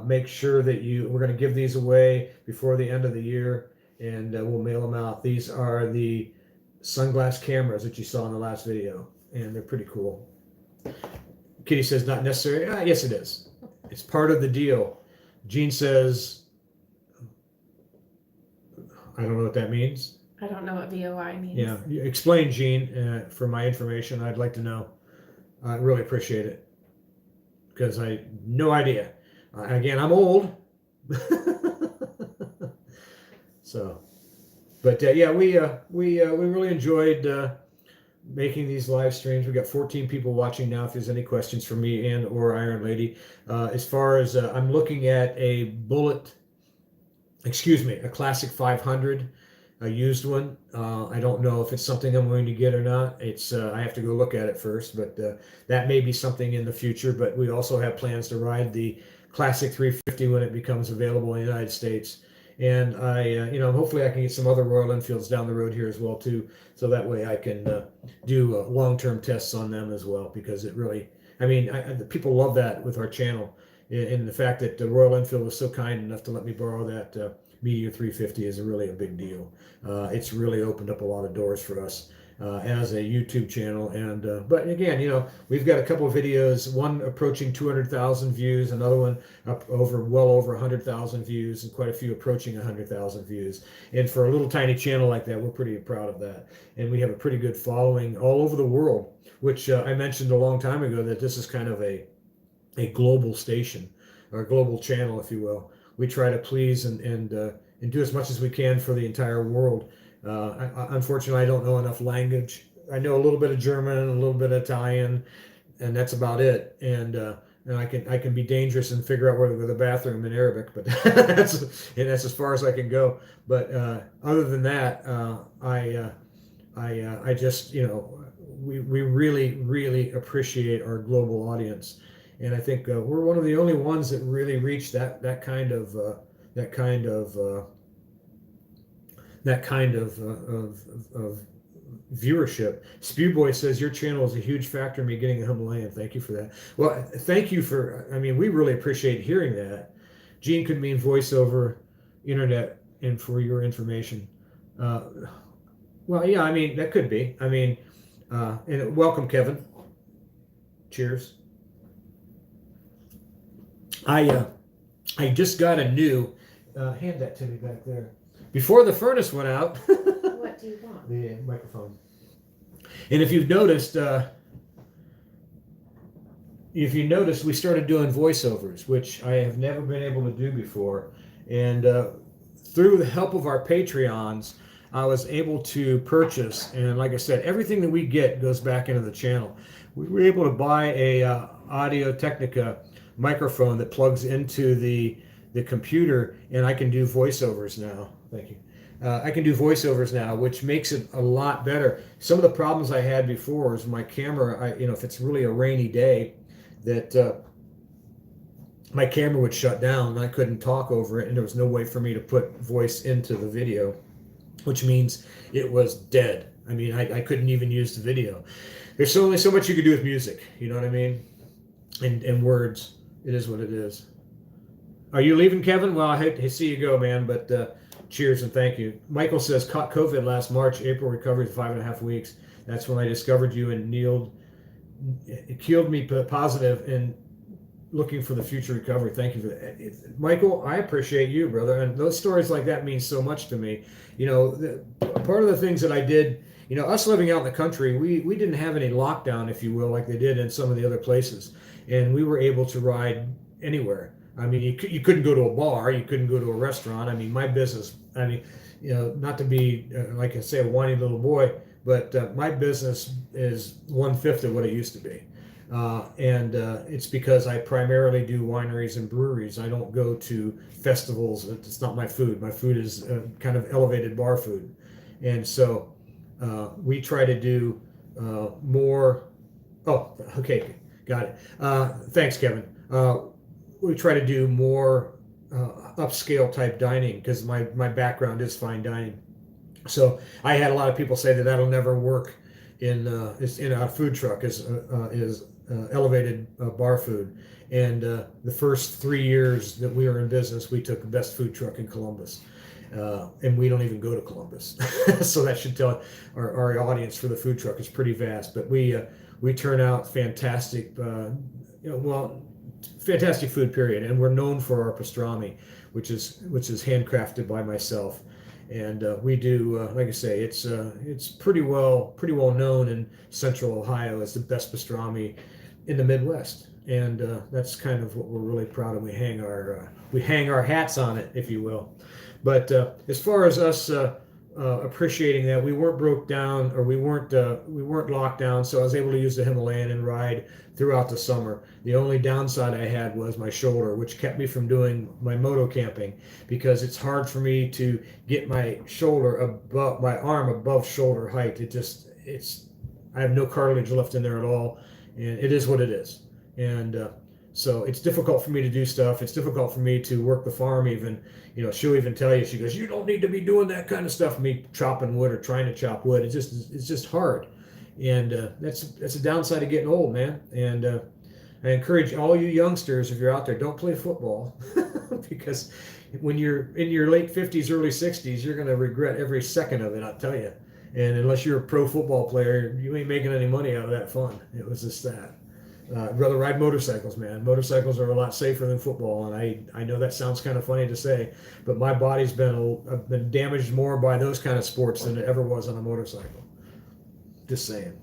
Make sure that we're going to give these away before the end of the year, and we'll mail them out. These are the sunglass cameras that you saw in the last video, and they're pretty cool. Kitty says not necessary. Yes, it is. It's part of the deal. Gene says, I don't know what that means. I don't know what VOI means. Yeah, explain, Gene, for my information. I'd like to know. I really appreciate it, because I no idea. Again, I'm old. So, but yeah, we really enjoyed making these live streams. We got 14 people watching now. If there's any questions for me and or Iron Lady, as far as I'm looking at a a classic 500, a used one. I don't know if it's something I'm going to get or not. It's I have to go look at it first, but that may be something in the future. But we also have plans to ride the classic 350 when it becomes available in the United States. And hopefully I can get some other Royal Enfields down the road here as well too, so that way I can do long-term tests on them as well, because it really, the people love that with our channel, and the fact that the Royal Enfield was so kind enough to let me borrow that Meteor 350 is really a big deal. It's really opened up a lot of doors for us as a YouTube channel. And but again, we've got a couple of videos, one approaching 200,000 views, another one up well over 100,000 views, and quite a few approaching 100,000 views. And for a little tiny channel like that, we're pretty proud of that. And we have a pretty good following all over the world, which I mentioned a long time ago, that this is kind of a global station, or a global channel, if you will. We try to please and do as much as we can for the entire world. Unfortunately, I don't know enough language. I know a little bit of German, a little bit of Italian, and that's about it. And I can be dangerous and figure out where to go to the bathroom in Arabic, but that's as far as I can go. But other than that, I just we really appreciate our global audience, and I think we're one of the only ones that really reach that kind of viewership. Spewboy says your channel is a huge factor in me getting a Himalayan. Thank you for that. Well, thank you for. We really appreciate hearing that. Gene could mean voiceover, internet, and for your information. Well, yeah, that could be. And welcome, Kevin. Cheers. I just got a new. Hand that to me back there. Before the furnace went out. What do you want? The microphone. And if you've noticed, we started doing voiceovers, which I have never been able to do before. And through the help of our Patreons, I was able to purchase, and like I said, everything that we get goes back into the channel. We were able to buy a Audio-Technica microphone that plugs into the computer, and I can do voiceovers now. Thank you. I can do voiceovers now, which makes it a lot better. Some of the problems I had before is my camera, if it's really a rainy day, that my camera would shut down and I couldn't talk over it, and there was no way for me to put voice into the video, which means it was dead. I couldn't even use the video. There's only so much you can do with music, you know what I mean? And words. It is what it is. Are you leaving, Kevin? Well, I hate to see you go, man, but cheers and thank you. Michael says, caught COVID last March, April recovery 5.5 weeks. That's when I discovered you and it killed me positive and looking for the future recovery. Thank you for that. Michael, I appreciate you, brother. And those stories like that mean so much to me. Part of the things that I did, us living out in the country, we didn't have any lockdown, if you will, like they did in some of the other places. And we were able to ride anywhere. You couldn't go to a bar, you couldn't go to a restaurant. My business, not to be, like I say, a whiny little boy, but my business is 1/5 of what it used to be. And it's because I primarily do wineries and breweries. I don't go to festivals. It's not my food. My food is kind of elevated bar food. And so we try to do more. Oh, okay. Got it. Thanks, Kevin. We try to do more upscale type dining because my background is fine dining. So I had a lot of people say that'll never work in a food truck is elevated bar food. And the first 3 years that we were in business, we took the best food truck in Columbus. And we don't even go to Columbus. So that should tell our audience for the food truck is pretty vast. But we turn out fantastic, fantastic food, period. And we're known for our pastrami, which is handcrafted by myself. And we do, like I say, it's pretty well known in Central Ohio as the best pastrami in the Midwest. And that's kind of what we're really proud of. We hang our hats on it, if you will. But as far as us appreciating that we weren't broke down, or we weren't locked down, so I was able to use the Himalayan and ride throughout the summer. The only downside I had was my shoulder, which kept me from doing my moto camping, because it's hard for me to get my arm above shoulder height. I have no cartilage left in there at all, and it is what it is. And so it's difficult for me to do stuff. It's difficult for me to work the farm even. She'll even tell you, she goes, you don't need to be doing that kind of stuff, me chopping wood or trying to chop wood. It's just hard. And that's a downside of getting old, man. And I encourage all you youngsters, if you're out there, don't play football because when you're in your late 50s, early 60s, you're going to regret every second of it, I'll tell you. And unless you're a pro football player, you ain't making any money out of that fun. It was just that. I'd rather ride motorcycles, man. Motorcycles are a lot safer than football, and I know that sounds kind of funny to say, but my body's been damaged more by those kind of sports than it ever was on a motorcycle. Just saying.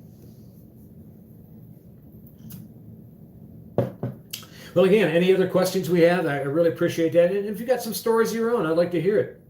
Well, again, any other questions we have? I really appreciate that. And if you got some stories of your own, I'd like to hear it.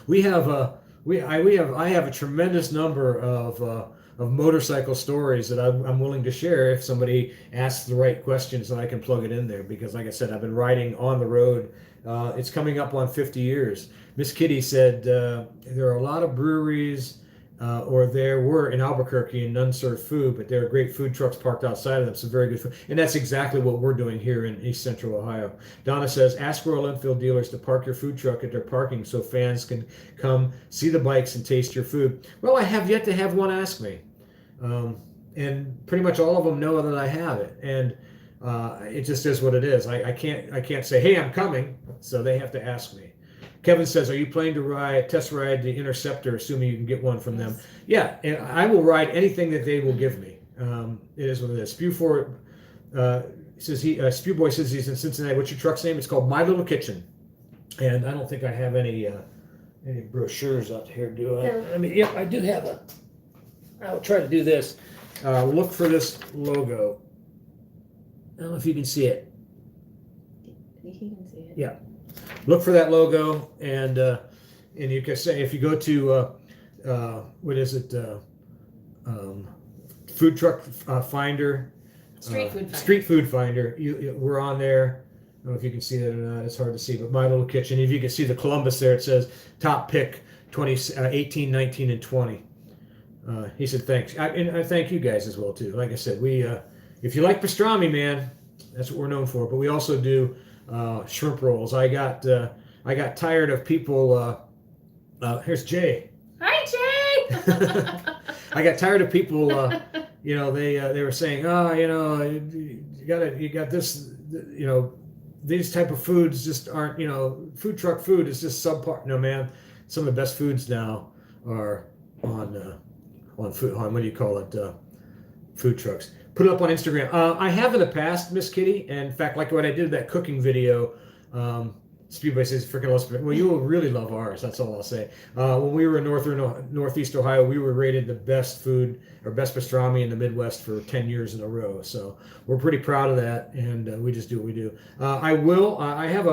We have I have a tremendous number of motorcycle stories that I'm willing to share if somebody asks the right questions, and I can plug it in there, because like I said, I've been riding on the road. It's coming up on 50 years. Miss Kitty said there are a lot of breweries, or there were in Albuquerque, and none serve food, but there are great food trucks parked outside of them, some very good food. And that's exactly what we're doing here in East Central Ohio. Donna says, ask Royal Enfield dealers to park your food truck at their parking so fans can come see the bikes and taste your food. Well, I have yet to have one ask me. And pretty much all of them know that I have it, and it just is what it is. I can't say, hey, I'm coming, so they have to ask me. Kevin says, are you planning to test ride the Interceptor, assuming you can get one from them? Yeah, and I will ride anything that they will give me. It is what it is. Spew Boy says he's in Cincinnati. What's your truck's name? It's called My Little Kitchen, and I don't think I have any brochures out here, do I? I mean, yep, I do have a. I'll try to do this. Look for this logo. I don't know if you can see it. You can see it. Yeah. Look for that logo, and you can say, if you go to what is it? Food Truck Finder. Street Food Finder. We're on there. I don't know if you can see that or not. It's hard to see, but My Little Kitchen. If you can see the Columbus there, it says top pick 18, 19, and 20. He said thanks, and I thank you guys as well too. Like I said, we if you like pastrami, man, that's what we're known for. But we also do shrimp rolls. I got tired of people. Here's Jay. Hi, Jay. I got tired of people. They were saying, you got this. These type of foods just aren't. Food truck food is just subpar. No, man, some of the best foods now are on what do you call it? Food trucks. Put it up on Instagram. I have in the past, Miss Kitty, and in fact, like what I did that cooking video. Speedway says, freaking loves. Well, you will really love ours. That's all I'll say. When we were in Northeast Ohio, we were rated the best food or best pastrami in the Midwest for 10 years in a row. So we're pretty proud of that, and we just do what we do. I have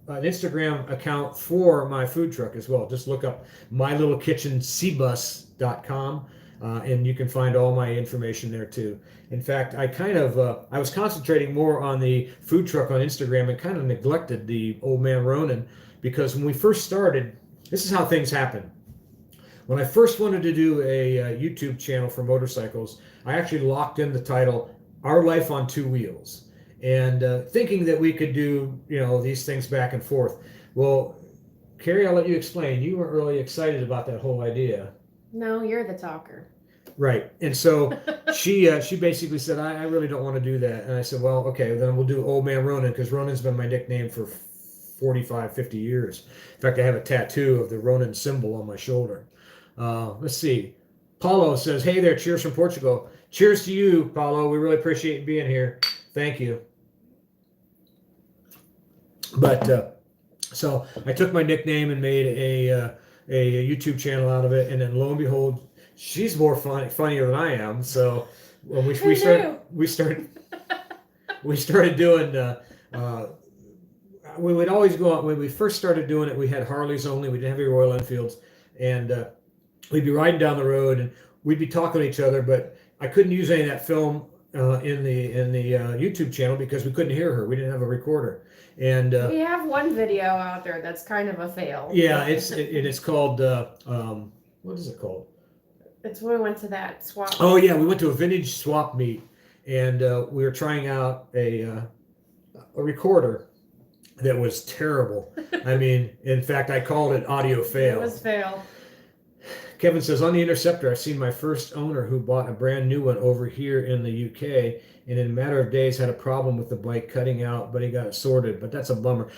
an Instagram account for my food truck as well. Just look up mylittlekitchencbus.com, and you can find all my information there too. In fact, I was concentrating more on the food truck on Instagram and kind of neglected the old Man Ronin, because when we first started, this is how things happen. When I first wanted to do a YouTube channel for motorcycles, I actually locked in the title Our Life on Two Wheels, and thinking that we could do these things back and forth. Well, Carrie, I'll let you explain. You weren't really excited about that whole idea. No, you're the talker. Right. And so she basically said, I really don't want to do that. And I said, well, okay, then we'll do Old Man Ronin, because Ronin's been my nickname for 45, 50 years. In fact, I have a tattoo of the Ronin symbol on my shoulder. Let's see. Paulo says, hey there, cheers from Portugal. Cheers to you, Paulo. We really appreciate you being here. Thank you. But so I took my nickname and made a YouTube channel out of it, and then lo and behold, she's more funnier than I am. So when we started doing. We would always go out when we first started doing it. We had Harleys only. We didn't have any Royal Enfields. and we'd be riding down the road, and we'd be talking to each other, but I couldn't use any of that film in the YouTube channel because we couldn't hear her. We didn't have a recorder. And we have one video out there that's kind of a fail. Yeah, it's called what is it called? It's when we went to that swap. Oh yeah, we went to a vintage swap meet, and we were trying out a recorder that was terrible. I mean, in fact, I called it audio fail. It was fail. Kevin says, on the Interceptor, I've seen my first owner who bought a brand new one over here in the UK, and in a matter of days had a problem with the bike cutting out, but he got it sorted. But that's a bummer.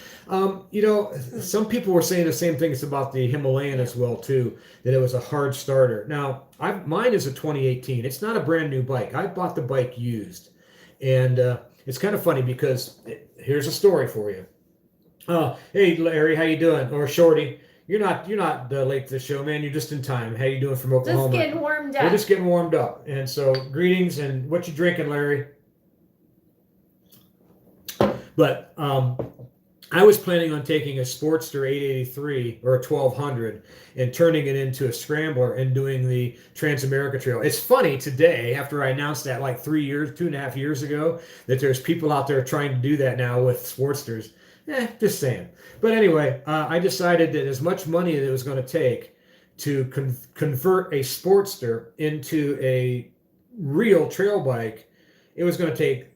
You know, some people were saying the same things about the Himalayan as well, too, that it was a hard starter. Now, mine is a 2018. It's not a brand new bike. I bought the bike used. And it's kind of funny because here's a story for you. Hey, Larry, how you doing? Or Shorty. You're not late to the show, man. You're just in time. How you doing from Oklahoma? Just getting warmed up. We're just getting warmed up. And so, greetings. And what you drinking, Larry? But I was planning on taking a Sportster 883 or a 1200 and turning it into a scrambler and doing the Trans-America Trail. It's funny today, after I announced that like 2.5 years ago, that there's people out there trying to do that now with Sportsters. Just saying. But anyway, I decided that as much money as it was going to take to convert a Sportster into a real trail bike, it was going to take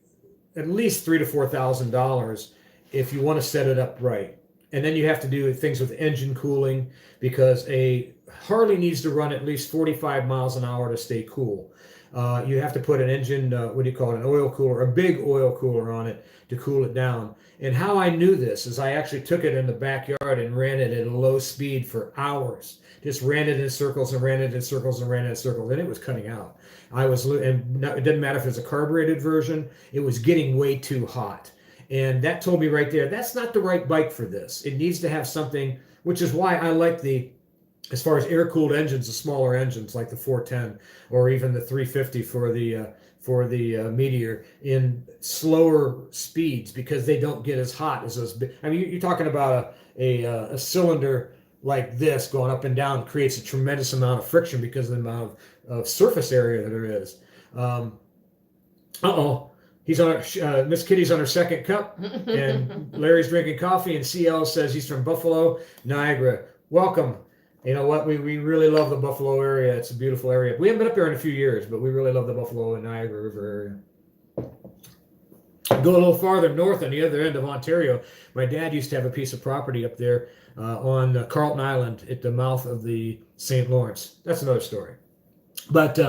at least $3,000 to $4,000 if you want to set it up right. And then you have to do things with engine cooling because a Harley needs to run at least 45 miles an hour to stay cool. You have to put an engine, what do you call it, an oil cooler, a big oil cooler on it to cool it down. And how I knew this is I actually took it in the backyard and ran it at a low speed for hours. Just ran it in circles and ran it in circles and ran it in circles, and it was cutting out. And it didn't matter if it's a carbureted version, it was getting way too hot. And that told me right there, that's not the right bike for this. It needs to have something, which is why I like as far as air-cooled engines, the smaller engines like the 410 or even the 350 for the Meteor in slower speeds because they don't get as hot as those big. I mean, you're talking about a cylinder like this going up and down creates a tremendous amount of friction because of the amount of surface area that there is. He's on Miss Kitty's on her second cup, and Larry's drinking coffee, and CL says he's from Buffalo, Niagara. Welcome. You know what? We really love the Buffalo area. It's a beautiful area. We haven't been up there in a few years, but we really love the Buffalo and Niagara River area. Go a little farther north on the other end of Ontario. My dad used to have a piece of property up there on Carlton Island at the mouth of the St. Lawrence. That's another story. But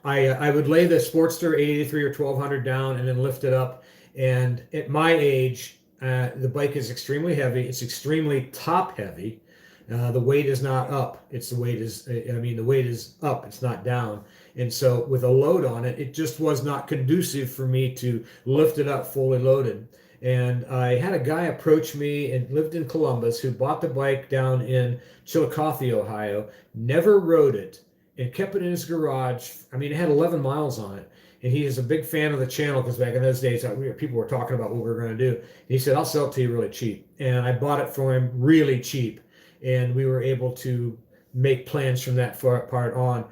I would lay the Sportster 883 or 1200 down and then lift it up. And at my age, the bike is extremely heavy. It's extremely top heavy. The weight is not up. The weight is up. It's not down. And so with a load on it, it just was not conducive for me to lift it up fully loaded. And I had a guy approach me and lived in Columbus who bought the bike down in Chillicothe, Ohio, never rode it, and kept it in his garage. I mean, it had 11 miles on it. And he is a big fan of the channel because back in those days, people were talking about what we were going to do. And he said, I'll sell it to you really cheap. And I bought it for him really cheap. And we were able to make plans from that part on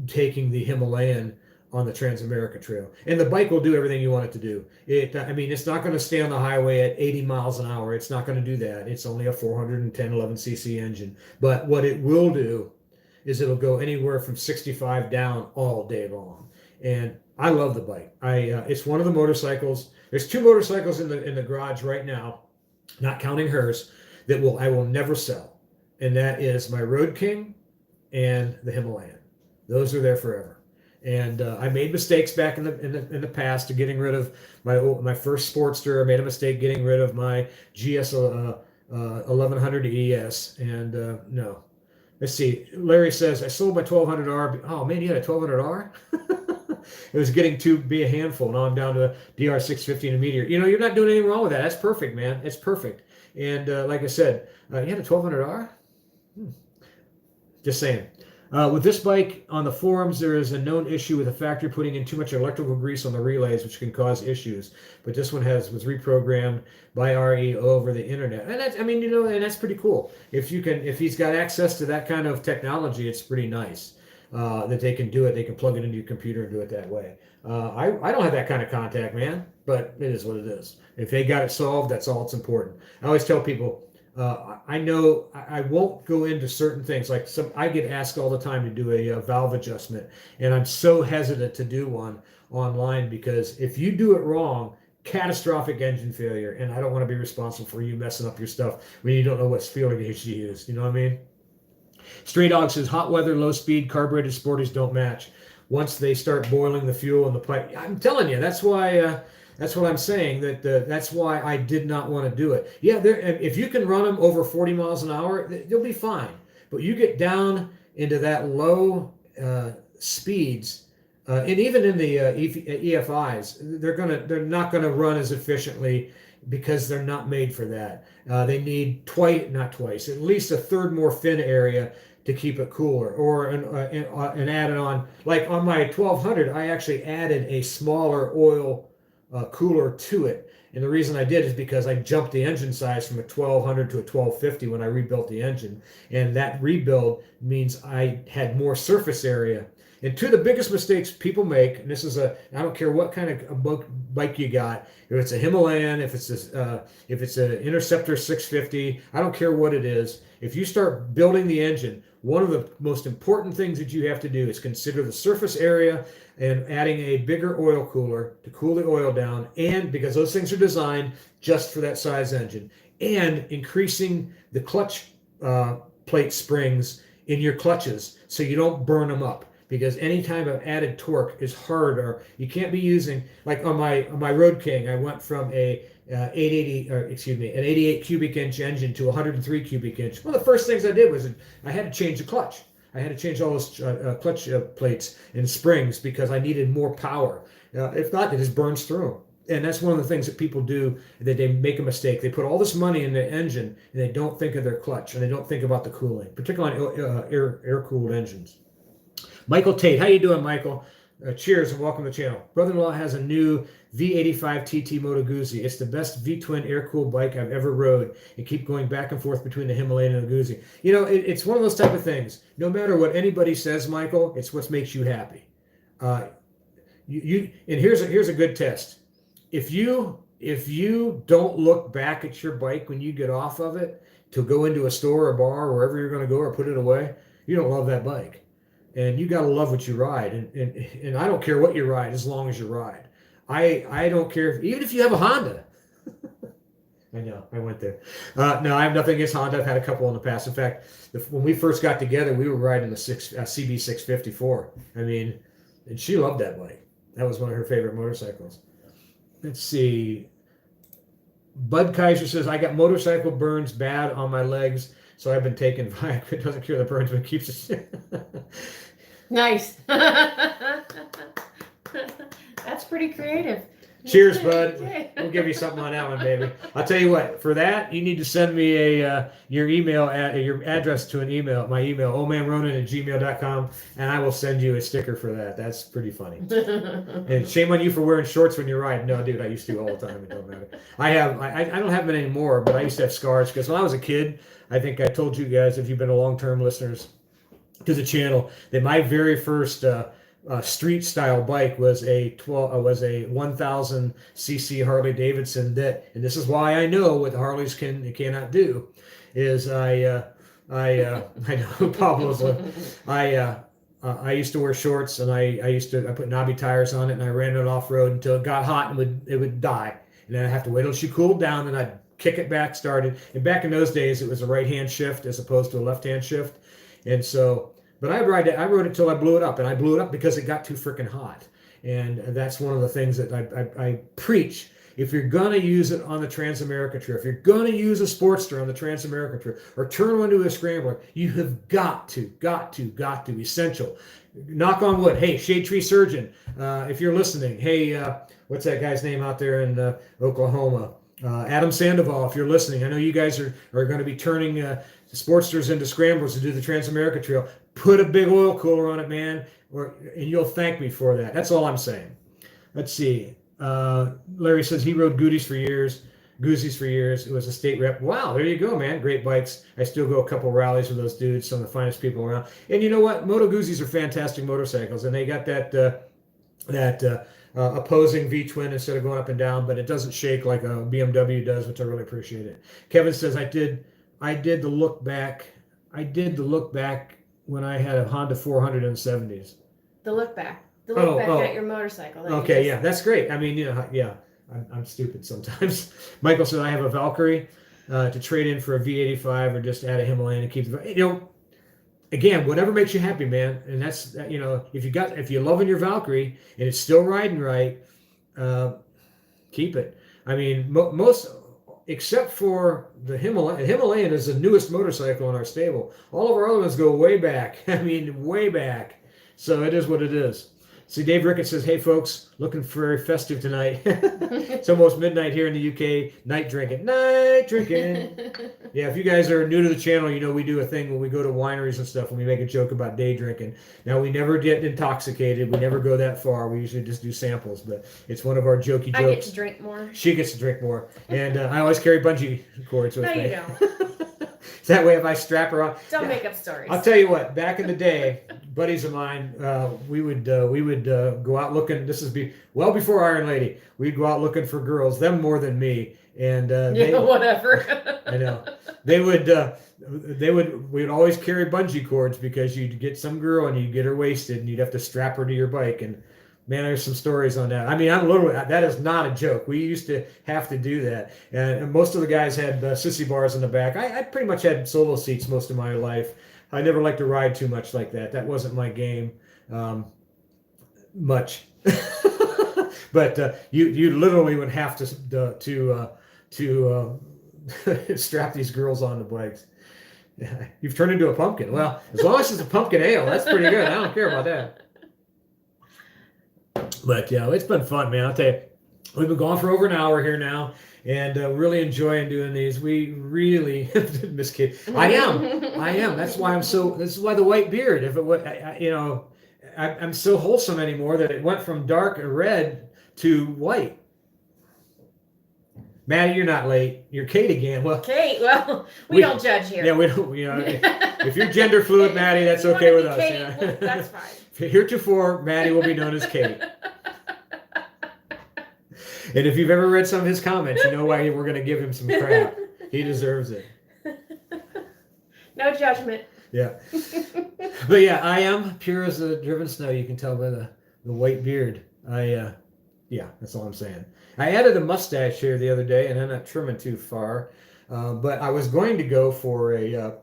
taking the Himalayan on the Trans-America Trail. And the bike will do everything you want it to do. It's not going to stay on the highway at 80 miles an hour. It's not going to do that. It's only a 410-11cc engine. But what it will do is it'll go anywhere from 65 down all day long. And I love the bike. It's one of the motorcycles. There's 2 motorcycles in the garage right now, not counting hers, that I will never sell. And that is my Road King and the Himalayan. Those are there forever. And I made mistakes back in the past to getting rid of my first Sportster. I made a mistake getting rid of my GS 1100 ES. And no. Let's see. Larry says, I sold my 1200R. Oh, man, you had a 1200R? It was getting to be a handful. Now I'm down to a DR650 and a Meteor. You know, you're not doing anything wrong with that. That's perfect, man. It's perfect. And like I said, you had a 1200R? Just saying. With this bike, on the forums, there is a known issue with the factory putting in too much electrical grease on the relays, which can cause issues. But this one was reprogrammed by RE over the internet, and that's, I mean, and that's pretty cool. If he's got access to that kind of technology, it's pretty nice that they can do it. They can plug it into your computer and do it that way. I don't have that kind of contact, man, but it is what it is. If they got it solved, that's all that's important. I always tell people, I know I won't go into certain things. Like I get asked all the time to do a valve adjustment, and I'm so hesitant to do one online because if you do it wrong, catastrophic engine failure, and I don't want to be responsible for you messing up your stuff when you don't know what fuel gauge to use. You know what I mean? Stray Dog says hot weather, low speed, carbureted sporties don't match. Once they start boiling the fuel in the pipe, I'm telling you, that's why. That's what I'm saying. That's why I did not want to do it. Yeah, if you can run them over 40 miles an hour, you'll be fine. But you get down into that low speeds, and even in the EFIs, they're not gonna run as efficiently because they're not made for that. They need at least a third more fin area to keep it cooler, or an added on. Like on my 1200, I actually added a smaller oil cooler to it, and the reason I did is because I jumped the engine size from a 1200 to a 1250 when I rebuilt the engine, and that rebuild means I had more surface area. And two of the biggest mistakes people make, and this is I don't care what kind of bike you got, if it's a Himalayan, if it's an Interceptor 650, I don't care what it is. If you start building the engine, one of the most important things that you have to do is consider the surface area and adding a bigger oil cooler to cool the oil down, and because those things are designed just for that size engine, and increasing the clutch plate springs in your clutches so you don't burn them up. Because any time of added torque is harder. You can't be using, like on my Road King, I went from an 88 cubic inch engine to 103 cubic inch. One of the first things I did was I had to change the clutch. I had to change all those clutch plates and springs because I needed more power. If not, it just burns through. And that's one of the things that people do, that they make a mistake. They put all this money in the engine and they don't think of their clutch, and they don't think about the cooling, particularly on air-cooled engines. Michael Tate, how you doing, Michael? Cheers and welcome to the channel. Brother-in-law has a new V85 TT Moto Guzzi. It's the best V-twin air-cooled bike I've ever rode. And keep going back and forth between the Himalayan and the Guzzi. You know, it's one of those type of things. No matter what anybody says, Michael, it's what makes you happy. And here's a good test. If you don't look back at your bike when you get off of it to go into a store or bar or wherever you're going to go or put it away, you don't love that bike. And you got to love what you ride, and I don't care what you ride as long as you ride. I don't care even if you have a Honda. I know I went there. No, I have nothing against Honda. I've had a couple in the past. In fact, when we first got together, we were riding the CB654. I mean, and she loved that bike. That was one of her favorite motorcycles. Let's see. Bud Kaiser says, I got motorcycle burns bad on my legs, so I've been taking Viagra. It doesn't cure the burns, but keeps it. Nice. That's pretty creative. Cheers, bud. We'll give you something on that one, baby. I'll tell you what. For that, you need to send me your your address to an email. My email, omanronin@gmail.com, and I will send you a sticker for that. That's pretty funny. And shame on you for wearing shorts when you're riding. No, dude, I used to all the time. It don't matter. I don't have them anymore, but I used to have scars because when I was a kid, I think I told you guys, if you've been long-term listeners to the channel, that my very first street style bike was a 1000 cc Harley Davidson. And this is why I know what the Harleys cannot do, is I know Pablo's I used to wear shorts, and I put knobby tires on it, and I ran it off road until it got hot and it would die, and then I have to wait till she cooled down, and I'd kick it back, started. And back in those days, it was a right-hand shift as opposed to a left-hand shift. And so, but I rode it till I blew it up, and I blew it up because it got too freaking hot. And that's one of the things that I preach. If you're going to use it on the Transamerica Trail, if you're going to use a Sportster on the Transamerica Trail, or turn one into a Scrambler, you have got to, essential. Knock on wood. Hey, Shade Tree Surgeon, if you're listening, hey, what's that guy's name out there in Oklahoma? Adam Sandoval, if you're listening, I know you guys are going to be turning Sportsters into Scramblers to do the Transamerica Trail. put a big oil cooler on it, man, and you'll thank me for that. That's all I'm saying. Let's see. Larry says he rode Goozies for years. It was a state rep. Wow, there you go, man. Great bikes. I still go a couple rallies with those dudes, some of the finest people around. And you know what? Moto Goozies are fantastic motorcycles, and they got that opposing V-twin instead of going up and down, but it doesn't shake like a BMW does, which I really appreciate it. Kevin says I did the look back. I did the look back when I had a Honda 400 in the 70s. The look back. The look back at your motorcycle. Okay, yeah, that's great. I mean, yeah. I'm stupid sometimes. Michael said I have a Valkyrie to trade in for a V85 or just add a Himalayan and keep the, again, whatever makes you happy, man. And that's, if you're loving your Valkyrie and it's still riding right, keep it. I mean, most, except for the Himalayan is the newest motorcycle in our stable. All of our other ones go way back. I mean, way back. So it is what it is. See, Dave Ricketts says, hey, folks, looking very festive tonight. It's almost midnight here in the UK. Night drinking. Yeah, if you guys are new to the channel, we do a thing when we go to wineries and stuff and we make a joke about day drinking. Now, we never get intoxicated. We never go that far. We usually just do samples, but it's one of our jokey jokes. I get to drink more. She gets to drink more. And I always carry bungee cords with me. No, you don't. So that way, if I strap her on. Don't make up stories. I'll tell you what, back in the day, buddies of mine, we would go out looking. This is well before Iron Lady. We'd go out looking for girls, them more than me, and whatever. I know we'd always carry bungee cords because you'd get some girl and you'd get her wasted and you'd have to strap her to your bike. And man, there's some stories on that. I mean, that is not a joke. We used to have to do that, and most of the guys had sissy bars in the back. I pretty much had solo seats most of my life. I never liked to ride too much like that. That wasn't my game, much. But you literally would have to strap these girls on the bikes. You've turned into a pumpkin. Well, as long as it's a pumpkin ale, that's pretty good. I don't care about that. But yeah, it's been fun, man. I'll tell you, we've been going for over an hour here now. And really enjoying doing these. We really miss Kate. I am. That's why This is why the white beard. If it was, I'm so wholesome anymore that it went from dark red to white. Maddie, you're not late. You're Kate again. Well, Kate. Well, we don't judge here. Yeah, we don't. If you're gender fluid, Maddie, that's okay with us. Kate, well, that's fine. Heretofore, Maddie will be known as Kate. And if you've ever read some of his comments, you know why we're going to give him some crap. He deserves it. No judgment. Yeah. But yeah, I am pure as the driven snow. You can tell by the white beard. Yeah, that's all I'm saying. I added a mustache here the other day, and I'm not trimming too far. But I was going to go for a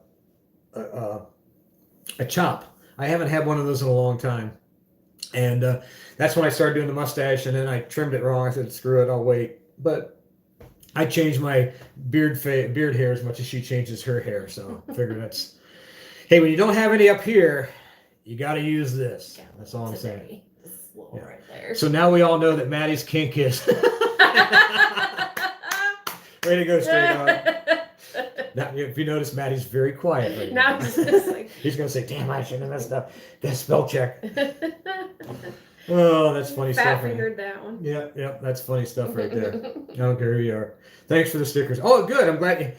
chop. I haven't had one of those in a long time. And that's when I started doing the mustache, and then I trimmed it wrong. I said, screw it, I'll wait. But I changed my beard hair as much as she changes her hair. So I figured that's, hey, when you don't have any up here, you got to use this. Yeah, that's all I'm saying. Yeah. Right there. So now we all know that Maddie's kink is. Way to go, straight on. Now, if you notice, Maddie's very quiet right now. He's going to say, damn, I shouldn't have messed up that spell check. Oh, that's funny stuff. Fat fingered that one. Yeah, that's funny stuff right there. I don't care who you are. Thanks for the stickers. Oh, good. I'm glad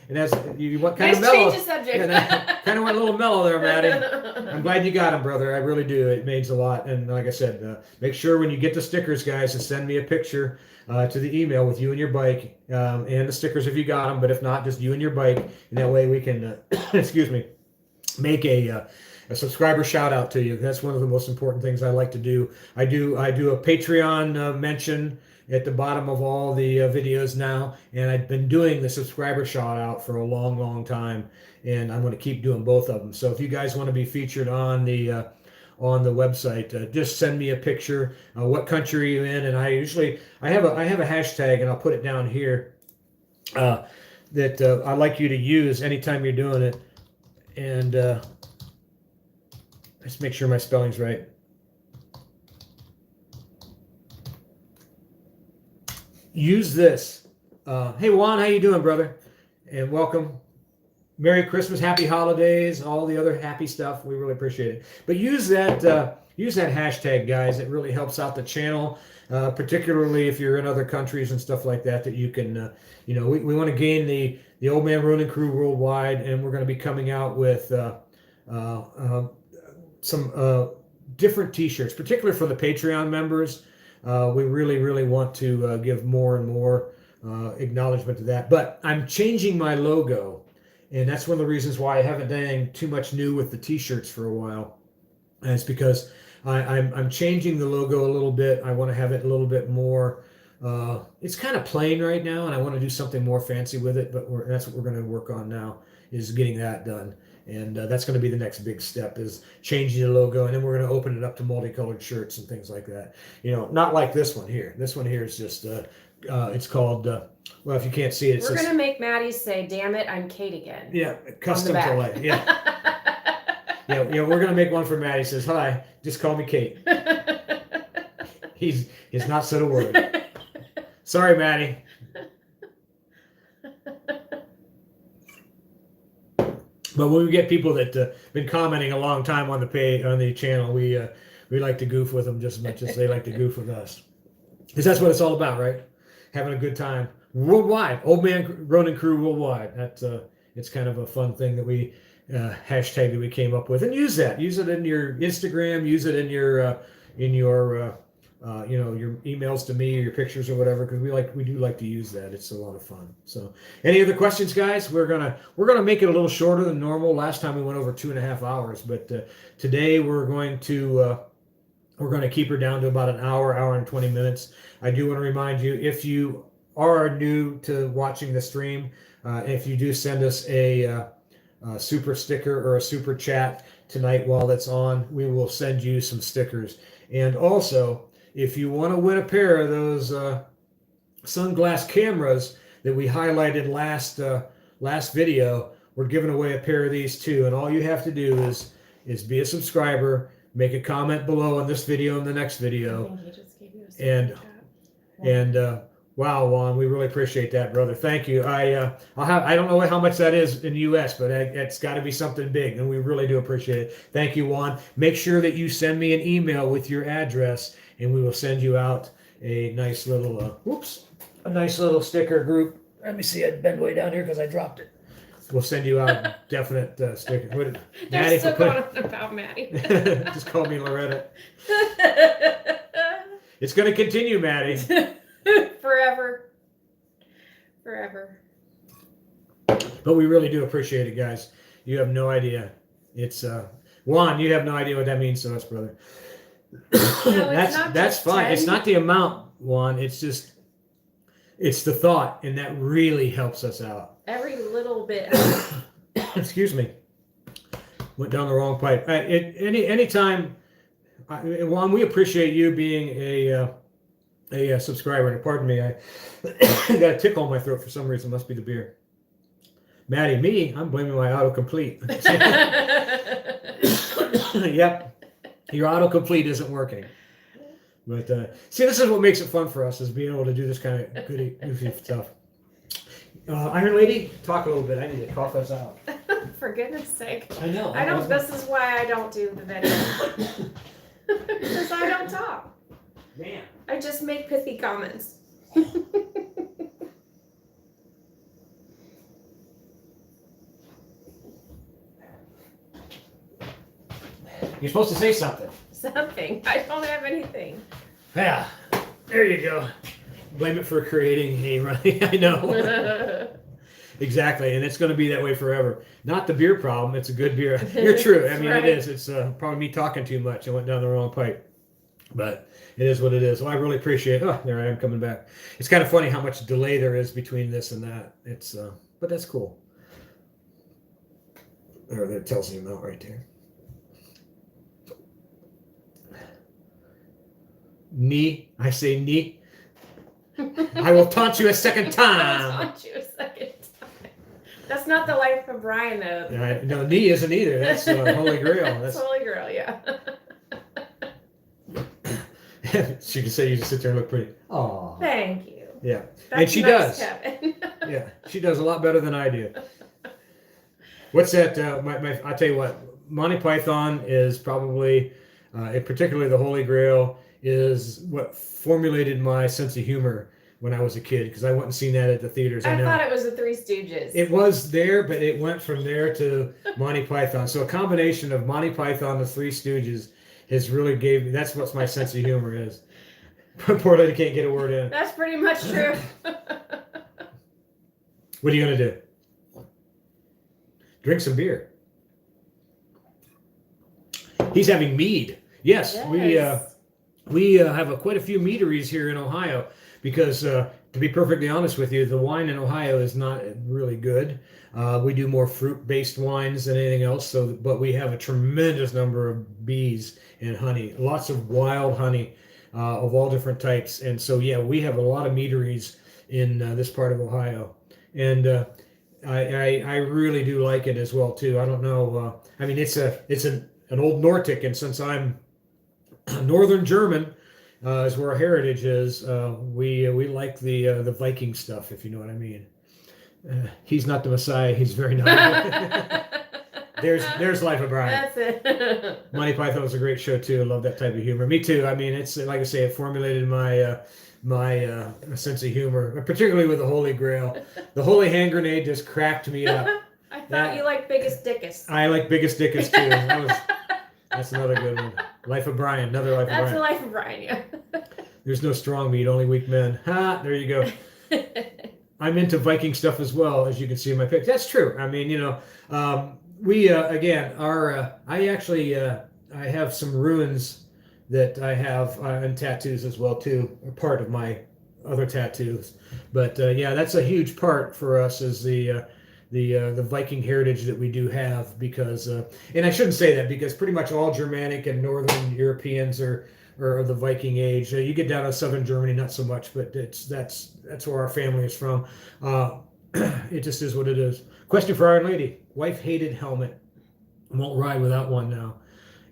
you went kind of mellow. Change the subject. Kind of went a little mellow there, Maddie. I'm glad you got them, brother. I really do. It means a lot. And like I said, make sure when you get the stickers, guys, to send me a picture to the email with you and your bike and the stickers if you got them. But if not, just you and your bike. And that way we can, excuse me, make a subscriber shout out to you. That's one of the most important things I like to do. I do a Patreon mention at the bottom of all the videos now, and I've been doing the subscriber shout out for a long time, and I'm going to keep doing both of them. So if you guys want to be featured on the website, just send me a picture. What country are you in? And I have a hashtag, and I'll put it down here that I like you to use anytime you're doing it, and let's make sure my spelling's right. Use this. Hey Juan, how you doing, brother? And welcome. Merry Christmas, Happy Holidays, all the other happy stuff. We really appreciate it. But use that hashtag, guys. It really helps out the channel, particularly if you're in other countries and stuff like that. That you can, we want to gain the Old Man Ronin crew worldwide, and we're going to be coming out with some different T-shirts, particularly for the Patreon members. We really want to give more and more acknowledgement to that. But I'm changing my logo. And that's one of the reasons why I haven't done too much new with the T-shirts for a while. And it's because I'm changing the logo a little bit. I want to have it a little bit more. It's kind of plain right now, and I want to do something more fancy with it. But that's what we're going to work on now, is getting that done. And that's going to be the next big step, is changing the logo. And then we're going to open it up to multicolored shirts and things like that. Not like this one here. This one here is just, it's called... well, if you can't see it, we're going to make Maddie say, "Damn it, I'm Kate again." Yeah, custom to life. Yeah. yeah, we're going to make one for Maddie. Says, "Hi, just call me Kate." He's not said a word. Sorry, Maddie. But when we get people that been commenting a long time on the channel, we like to goof with them just as much as they like to goof with us. Because that's what it's all about, right? Having a good time. Worldwide, Old Man Ronin crew worldwide. It's kind of a fun thing that we hashtag that we came up with, and use it in your Instagram, use it in your your emails to me or your pictures or whatever, because we do like to use that. It's a lot of fun. So, any other questions, guys? We're gonna make it a little shorter than normal. Last time we went over 2.5 hours, but today we're going to keep her down to about an hour and 20 minutes. I do want to remind you, if you are new to watching the stream, if you do send us a super sticker or a super chat tonight while it's on, we will send you some stickers. And also, if you want to win a pair of those sunglass cameras that we highlighted last video, we're giving away a pair of these too. And all you have to do is be a subscriber, make a comment below on this video and the next video. I think he just gave you a super chat. Wow, Juan, we really appreciate that, brother. Thank you. I don't know how much that is in the U.S., but it's got to be something big, and we really do appreciate it. Thank you, Juan. Make sure that you send me an email with your address, and we will send you out a nice little sticker group. Let me see. I bend way down here because I dropped it. We'll send you out a definite sticker. They're still going on about Maddie. Just call me Loretta. It's going to continue, Maddie. Forever. But we really do appreciate it, guys. You have no idea. It's Juan, you have no idea what that means to us, brother. That's fine. 10. It's not the amount, Juan. It's the thought, and that really helps us out. Every little bit. Excuse me. Went down the wrong pipe. Anytime, Juan, we appreciate you being a subscriber. And pardon me, I got a tickle in my throat for some reason. Must be the beer. Maddie, I'm blaming my autocomplete. Yep, your autocomplete isn't working. But see, this is what makes it fun for us, is being able to do this kind of goofy stuff. Iron Lady, talk a little bit. I need to cough us out. For goodness sake. I know. This is why I don't do the video. Because I don't talk. Man. I just make pithy comments. You're supposed to say something. Something. I don't have anything. Yeah. There you go. Blame it for creating a running. I know. Exactly. And it's going to be that way forever. Not the beer problem. It's a good beer. You're true. I mean, right. It is. It's probably me talking too much. I went down the wrong pipe. But it is what it is. Well, I really appreciate it. Oh, there I am coming back. It's kind of funny how much delay there is between this and that. It's but that's cool. There, that tells you amount right there. Knee. I say knee. I will taunt you a second time. I will taunt you a second time. That's not the life of Brian, though. No, knee isn't either. That's Holy Grail. That's Holy Grail, yeah. She can say you just sit there and look pretty. Oh. Thank you. Yeah. That's and she nice, does. Kevin. Yeah. She does a lot better than I do. What's that? I'll tell you what. Monty Python is probably, particularly the Holy Grail, is what formulated my sense of humor when I was a kid, because I went and seen that at the theaters. I thought it was the Three Stooges. It was there, but it went from there to Monty Python. So a combination of Monty Python, the Three Stooges, has really gave me. That's what my sense of humor is. Poor lady can't get a word in. That's pretty much true. What are you gonna do? Drink some beer. He's having mead. Yes. We have quite a few meaderies here in Ohio because, to be perfectly honest with you, the wine in Ohio is not really good. We do more fruit-based wines than anything else. But we have a tremendous number of bees and honey, lots of wild honey of all different types. And so, yeah, we have a lot of meaderies in this part of Ohio, and I really do like it as well too. I don't know. I mean, it's an old Nordic, and since I'm Northern German, is where our heritage is. We like the Viking stuff, if you know what I mean. He's not the Messiah. He's very nice. There's Life of Brian. That's it. Monty Python was a great show too. I love that type of humor. Me too. I mean, it's like I say, it formulated my sense of humor, particularly with the Holy Grail. The Holy Hand Grenade just cracked me up. I thought you liked Biggest Dickus. I like Biggest Dickus too. That's another good one. Life of Brian, another Life of Brian. That's the Life of Brian, yeah. There's no strong meat, only weak men. Ha! There you go. I'm into Viking stuff as well, as you can see in my pics. That's true. I mean, we again are. I have some runes that I have and tattoos as well too, are part of my other tattoos. But yeah, that's a huge part for us, is the Viking heritage that we do have, because and I shouldn't say that, because pretty much all Germanic and Northern Europeans are of the Viking age. You get down to southern Germany, not so much, but that's where our family is from. It just is what it is. Question for Our Lady: wife hated helmet, won't ride without one now.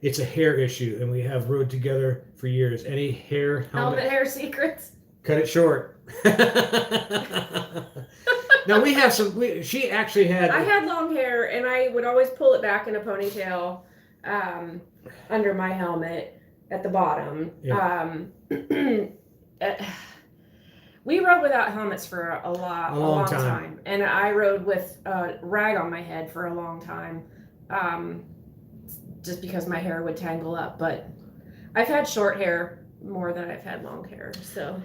It's a hair issue, and we have rode together for years. Any helmet hair secrets? Cut it short. Now we have some. She actually had. I had long hair, and I would always pull it back in a ponytail under my helmet at the bottom. Yeah. We rode without helmets for a long time, and I rode with a rag on my head for a long time, just because my hair would tangle up. But I've had short hair more than I've had long hair, so.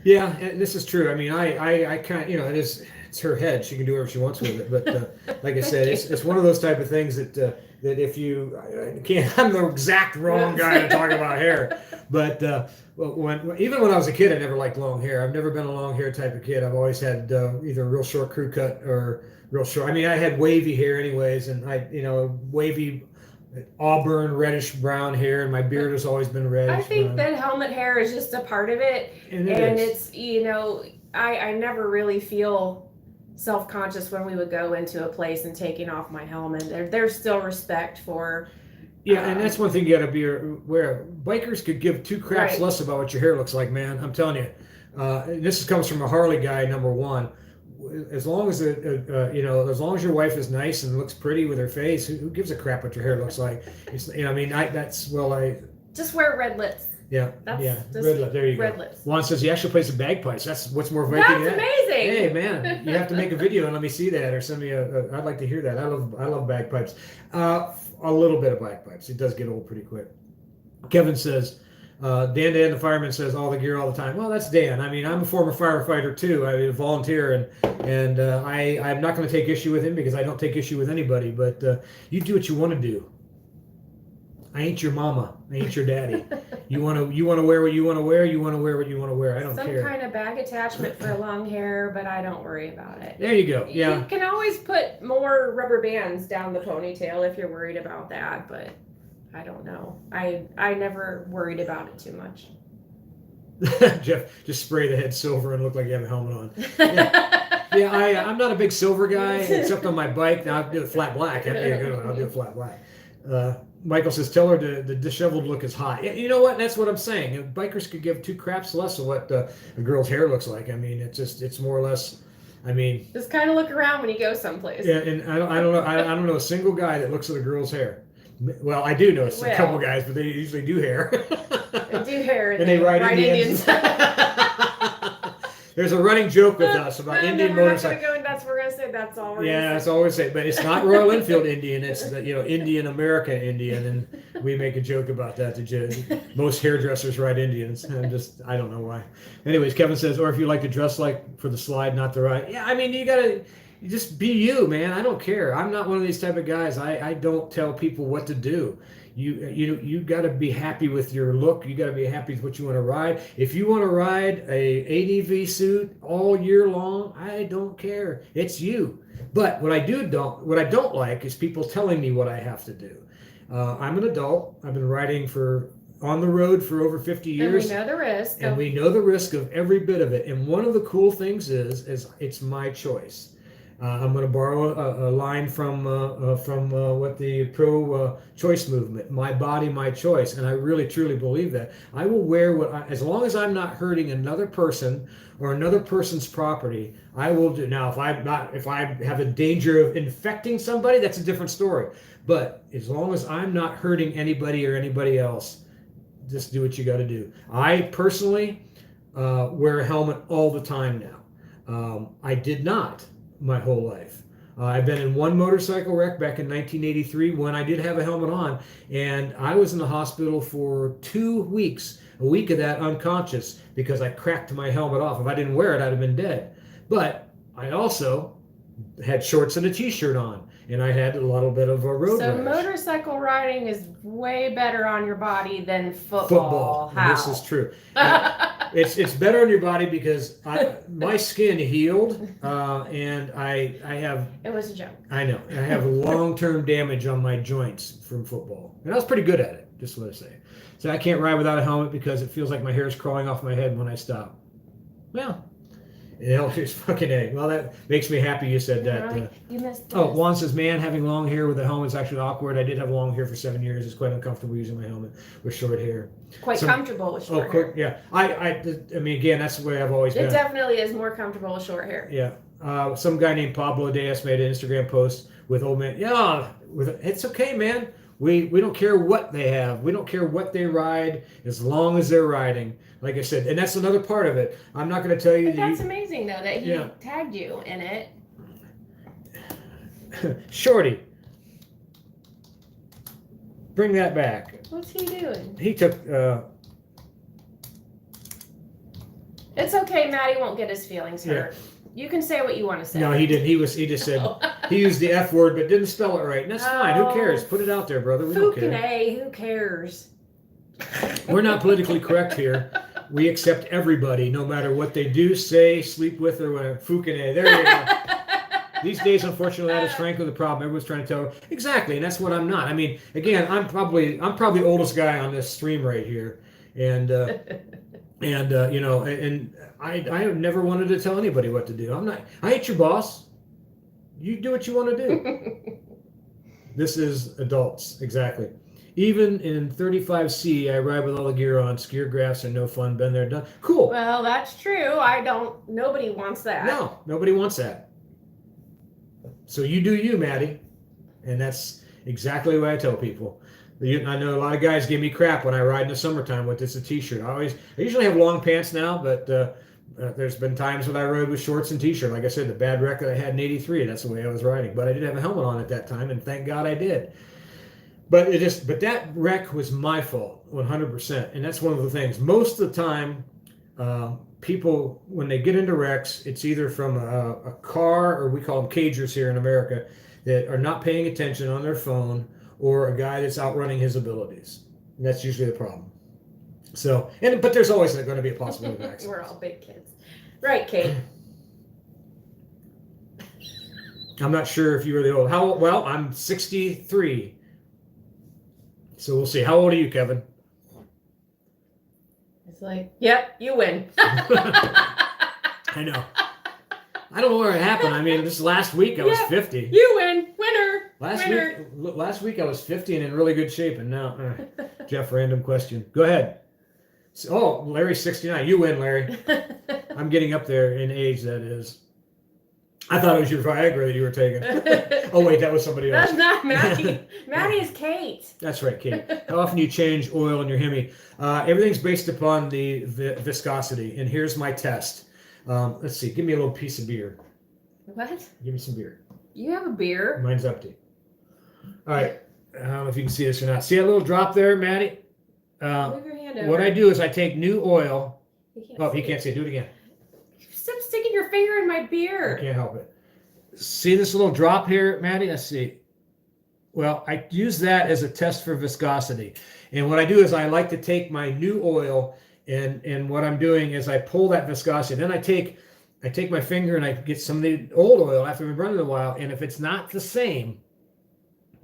Yeah, this is true. I mean, I kind of, it's her head. She can do whatever she wants with it. But like I said, it's one of those type of things that if you I'm the exact wrong guy to talk about hair. But even when I was a kid, I never liked long hair. I've never been a long hair type of kid. I've always had either a real short crew cut or real short. I mean, I had wavy hair anyways, and wavy auburn reddish brown hair, and my beard has always been red. I think that helmet hair is just a part of it, and it's I never really feel self-conscious when we would go into a place and taking off my helmet. There's still respect for. Yeah, and that's one thing you got to be aware of. Bikers could give two craps less about what your hair looks like, man. I'm telling you. This comes from a Harley guy, number one. As long as as long as your wife is nice and looks pretty with her face, who gives a crap what your hair looks like? Just wear red lips. Yeah, red lip. There you go. Red lips. Juan says he actually plays the bagpipes. That's what's more Viking. That's amazing. Hey man, you have to make a video and let me see that, or send me I'd like to hear that. I love bagpipes. A little bit of bagpipes. It does get old pretty quick. Kevin says. Dan the fireman says all the gear all the time. Well, that's Dan. I mean, I'm a former firefighter too. I mean, a volunteer, and I'm not going to take issue with him, because I don't take issue with anybody. But you do what you want to do. I ain't your mama. I ain't your daddy. You want to wear what you want to wear. You want to wear what you want to wear. I don't care. Some kind of bag attachment for long hair, but I don't worry about it. There you go. Yeah. You can always put more rubber bands down the ponytail if you're worried about that, but. I don't know. I never worried about it too much. Jeff, just spray the head silver and look like you have a helmet on. I'm not a big silver guy, except on my bike. Now I'll do it flat black. I'll do it flat black. Michael says, tell her the disheveled look is hot. You know what? That's what I'm saying. Bikers could give two craps less of what a girl's hair looks like. I mean, it's more or less. I mean, just kind of look around when you go someplace. Yeah, and I don't know a single guy that looks at a girl's hair. Well, I do know a couple guys, but they usually do hair. They do hair, and they ride Indians. There's a running joke with us about Indian motorcycles. We're gonna say that's all. That's all we say. But it's not Royal Enfield Indian. It's Indian America Indian, and we make a joke about that. Most hairdressers ride Indians. I don't know why. Anyways, Kevin says, or if you like to dress like for the slide, not the ride. Yeah, I mean, you just be you, man. I don't care. I'm not one of these type of guys. I don't tell people what to do. You got to be happy with your look. You got to be happy with what you want to ride. If you want to ride a ADV suit all year long, I don't care. It's you. But what I don't like is people telling me what I have to do. I'm an adult. I've been riding on the road for over 50 years. And we know the risk. And we know the risk of every bit of it. And one of the cool things is it's my choice. I'm going to borrow a line from what the pro-choice movement, my body, my choice, and I really truly believe that. I will wear as long as I'm not hurting another person or another person's property, I will do. Now, if I have a danger of infecting somebody, that's a different story. But as long as I'm not hurting anybody or anybody else, just do what you got to do. I personally wear a helmet all the time now. I did not my whole life. I've been in one motorcycle wreck back in 1983 when I did have a helmet on, and I was in the hospital for 2 weeks, a week of that unconscious because I cracked my helmet off. If I didn't wear it, I'd have been dead. But I also had shorts and a t-shirt on, and I had a little bit of a road rash. Motorcycle riding is way better on your body than football. How? This is true. It's better on your body because my skin healed, and I have. It was a joke. I know. I have long-term damage on my joints from football, and I was pretty good at it. Just let us say. So I can't ride without a helmet because it feels like my hair is crawling off my head when I stop. Well. It's fucking A. Well, that makes me happy you said that. You missed this. Oh, Juan says, man, having long hair with a helmet is actually awkward. I did have long hair for 7 years. It's quite uncomfortable using my helmet with short hair. Quite comfortable with short hair. Yeah. I mean, again, that's the way I've always been. It definitely is more comfortable with short hair. Yeah. Some guy named Pablo Diaz made an Instagram post with old man. Yeah, it's okay, man. We don't care what they have. We don't care what they ride as long as they're riding. Like I said, and that's another part of it. I'm not going to tell you. That's amazing, though, that he tagged you in it. Shorty, bring that back. What's he doing? He took. It's okay. Maddie won't get his feelings hurt. You can say what you want to say. No, he didn't. He just said he used the F word, but didn't spell it right. And that's fine. Who cares? Put it out there, brother. We don't care. Who cares? We're not politically correct here. We accept everybody, no matter what they do, say, sleep with, or whatever. Fukune. There you go. These days, unfortunately, that is frankly the problem. Everyone's trying to tell exactly, and that's what I'm not. I mean, again, I'm probably the oldest guy on this stream right here, and you know, and I never wanted to tell anybody what to do. I ain't your boss. You do what you want to do. This is adults, exactly. Even in 35C, I ride with all the gear on. Skier graphs are no fun. Been there, done. Cool. Well, that's true. Nobody wants that. No, nobody wants that. So you do you, Maddie. And that's exactly what I tell people. I know a lot of guys give me crap when I ride in the summertime with a t-shirt. I usually have long pants now, but there's been times when I rode with shorts and t-shirt. Like I said, the bad wreck that I had in 83, that's the way I was riding. But I did have a helmet on at that time, and thank God I did. But that wreck was my fault, 100%. And that's one of the things. Most of the time, people, when they get into wrecks, it's either from a car, or we call them cagers here in America, that are not paying attention on their phone, or a guy that's outrunning his abilities. And that's usually the problem. So, but there's always going to be a possibility of accidents. We're all big kids. Right, Kate? I'm not sure if you were the old. Well, I'm 63. So we'll see. How old are you, Kevin? It's like, yep, you win. I know. I don't know where it happened. I mean, this last week I was 50. You win. Winner. Last week I was 50 and in really good shape, and now, Jeff, random question. Go ahead. Oh, Larry's 69. You win, Larry. I'm getting up there in age, that is. I thought it was your Viagra that you were taking. Oh, wait, that was somebody else. That's not Maddie. Maddie is Kate. That's right, Kate. How often do you change oil in your Hemi? Everything's based upon the viscosity. And here's my test. Let's see. Give me a little piece of beer. What? Give me some beer. You have a beer? Mine's empty. All right. I don't know if you can see this or not. See that little drop there, Maddie? Move your hand over. What I do is I take new oil. He can't see it. Do it again. Stop sticking your finger in my beer. I can't help it. See this little drop here, Maddie? Let's see. Well, I use that as a test for viscosity. And what I do is I like to take my new oil, and what I'm doing is I pull that viscosity. Then I take my finger and I get some of the old oil after we've run it a while. And if it's not the same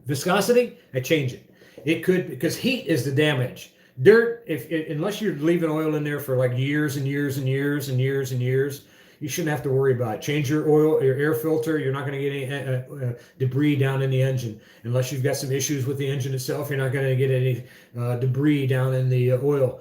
viscosity, I change it. It could, because heat is the damage. Dirt, unless you're leaving oil in there for like years and years and years and years and years, you shouldn't have to worry about it. Change your oil, your air filter. You're not going to get any debris down in the engine. Unless you've got some issues with the engine itself, you're not going to get any debris down in the oil.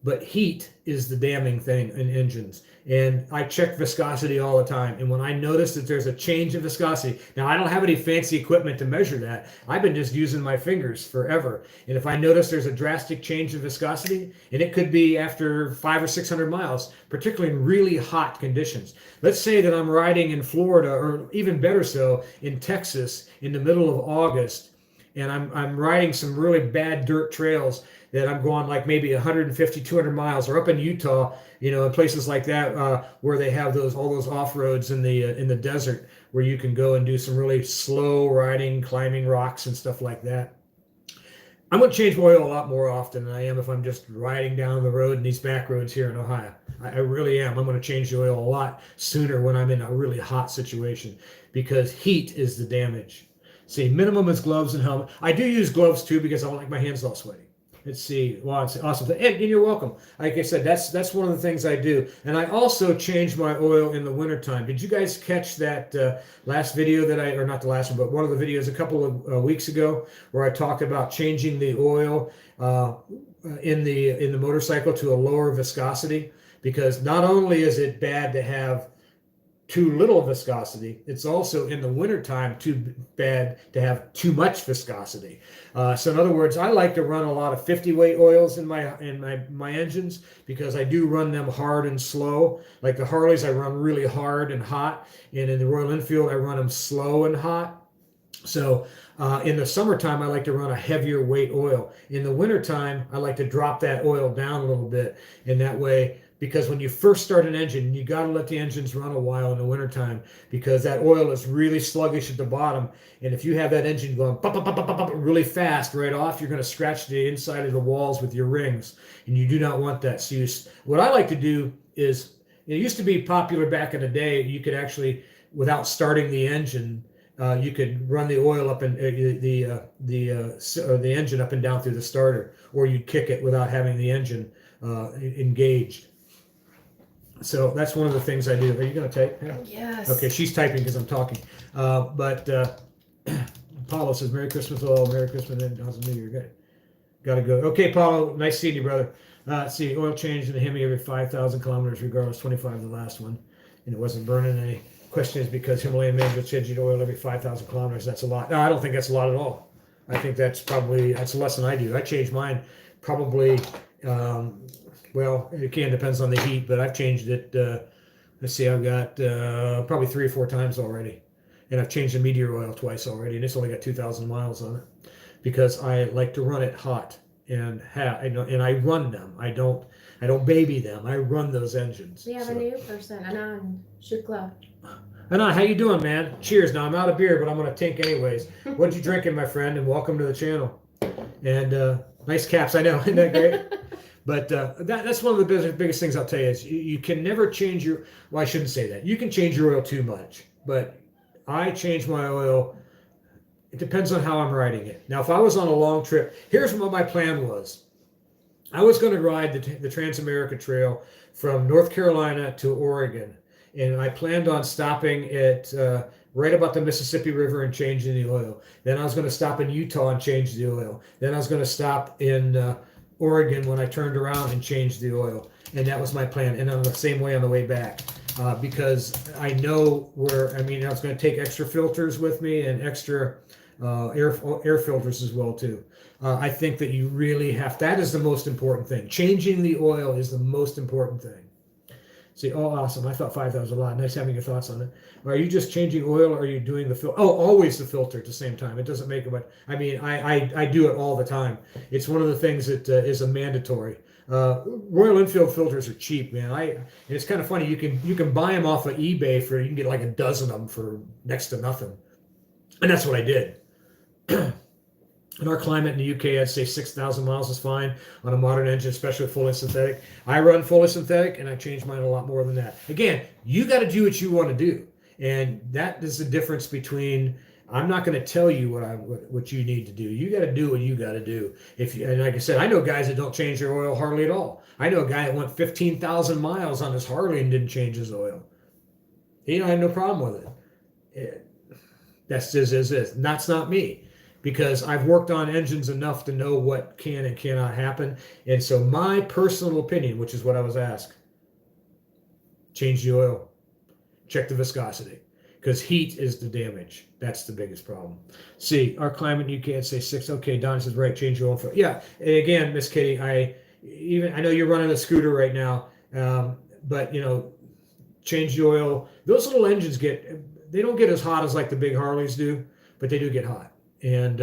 But heat is the damning thing in engines. And I check viscosity all the time. And when I notice that there's a change in viscosity, now I don't have any fancy equipment to measure that. I've been just using my fingers forever. And if I notice there's a drastic change in viscosity, and it could be after 500 or 600 miles, particularly in really hot conditions. Let's say that I'm riding in Florida, or even better so, in Texas in the middle of August, and I'm riding some really bad dirt trails that I'm going like maybe 150, 200 miles, or up in Utah, in places like that where they have all those off-roads in the desert where you can go and do some really slow riding, climbing rocks and stuff like that. I'm going to change my oil a lot more often than I am if I'm just riding down the road in these back roads here in Ohio. I really am. I'm going to change the oil a lot sooner when I'm in a really hot situation, because heat is the damage. See, minimum is gloves and helmet. I do use gloves too because I don't like my hands all sweaty. Let's see. Wow, it's awesome. And you're welcome. Like I said, that's one of the things I do. And I also change my oil in the wintertime. Did you guys catch that last video or not the last one, but one of the videos a couple of weeks ago where I talked about changing the oil in the motorcycle to a lower viscosity? Because not only is it bad to have too little viscosity, it's also in the wintertime too bad to have too much viscosity. So in other words, I like to run a lot of 50 weight oils in my engines, because I do run them hard and slow. Like the Harleys, I run really hard and hot, and in the Royal Enfield, I run them slow and hot. So in the summertime, I like to run a heavier weight oil. In the wintertime, I like to drop that oil down a little bit, and that way, because when you first start an engine, you got to let the engines run a while in the wintertime, because that oil is really sluggish at the bottom. And if you have that engine going pop, pop, pop, pop, pop, really fast right off, you're going to scratch the inside of the walls with your rings, and you do not want that. So what I like to do is, it used to be popular back in the day, you could actually, without starting the engine, you could run the oil up and the engine up and down through the starter, or you'd kick it without having the engine engaged. So that's one of the things I do. Are you going to type? Yeah. Yes. Okay, she's typing because I'm talking. But Paulo says, Merry Christmas, all. Merry Christmas, and how's the New Year? Good. Got to go. Okay, Paulo, nice seeing you, brother. See, oil change in the Hemi every 5,000 kilometers, regardless, 25 the last one. And it wasn't burning any. Question is, because Himalayan man will change oil every 5,000 kilometers. That's a lot. No, I don't think that's a lot at all. I think that's less than I do. I change mine probably, well, it depends on the heat, but I've changed it, let's see, I've got probably 3 or 4 times already. And I've changed the meteor oil twice already, and it's only got 2,000 miles on it, because I like to run it hot, and I run them. I don't baby them. I run those engines. We have a new person, Anand Shukla. Anand, how you doing, man? Cheers. Now, I'm out of beer, but I'm going to tink anyways. What you drinking, my friend? And welcome to the channel. And nice caps. I know. Isn't that great? But that's one of the biggest things I'll tell you is you can never change your, well, I shouldn't say that. You can change your oil too much, but I change my oil. It depends on how I'm riding it. Now, if I was on a long trip, here's what my plan was. I was going to ride the Trans-America Trail from North Carolina to Oregon, and I planned on stopping at right about the Mississippi River and changing the oil. Then I was going to stop in Utah and change the oil. Then I was going to stop in Oregon when I turned around and changed the oil. And that was my plan. And on the same way on the way back. because I know where, I mean, I was going to take extra filters with me and extra air filters as well too. I think that you really have, that is the most important thing. Changing the oil is the most important thing. See, oh, awesome. I thought 5,000 was a lot. Nice having your thoughts on it. Are you just changing oil or are you doing the filter? Oh, always the filter at the same time. It doesn't make it, but I mean, I do it all the time. It's one of the things that is a mandatory. Royal Enfield filters are cheap, man. And it's kind of funny. You can buy them off of eBay for, you can get like a dozen of them for next to nothing. And that's what I did. In our climate in the UK, I'd say 6,000 miles is fine on a modern engine, especially with fully synthetic. I run fully synthetic, and I change mine a lot more than that. Again, you got to do what you want to do, and that is the difference between. I'm not going to tell you what you need to do. You got to do what you got to do. And like I said, I know guys that don't change their oil hardly at all. I know a guy that went 15,000 miles on his Harley and didn't change his oil. I had no problem with it. That's just as is. And that's not me, because I've worked on engines enough to know what can and cannot happen. And so my personal opinion, which is what I was asked, change the oil, check the viscosity, because heat is the damage. That's the biggest problem. See, our climate in UK, I'd say 6. Okay, Don says, right, change your oil. Yeah, and again, Miss Kitty, I know you're running a scooter right now, but, change the oil. Those little engines they don't get as hot as like the big Harleys do, but they do get hot. And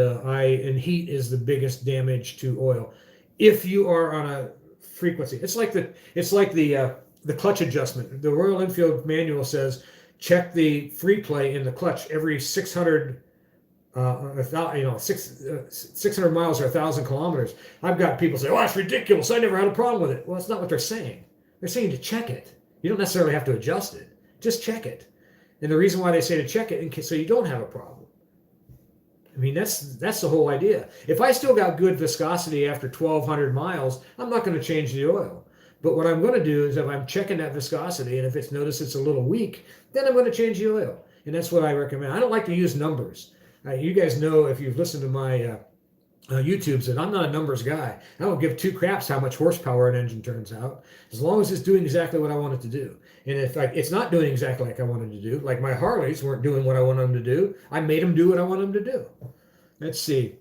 heat is the biggest damage to oil. If you are on a frequency, it's like the clutch adjustment. The Royal Enfield manual says check the free play in the clutch every 600 miles or 1,000 kilometers. I've got people say, "Oh, that's ridiculous. I never had a problem with it." Well, that's not what they're saying. They're saying to check it. You don't necessarily have to adjust it. Just check it. And the reason why they say to check it, so you don't have a problem. I mean, that's the whole idea. If I still got good viscosity after 1,200 miles, I'm not going to change the oil. But what I'm going to do is, if I'm checking that viscosity and if it's noticed it's a little weak, then I'm going to change the oil. And that's what I recommend. I don't like to use numbers. You guys know, if you've listened to my YouTubes, that I'm not a numbers guy. I don't give two craps how much horsepower an engine turns out, as long as it's doing exactly what I want it to do. And if it's not doing exactly like I wanted to do, like my Harleys weren't doing what I wanted them to do, I made them do what I want them to do. Let's see.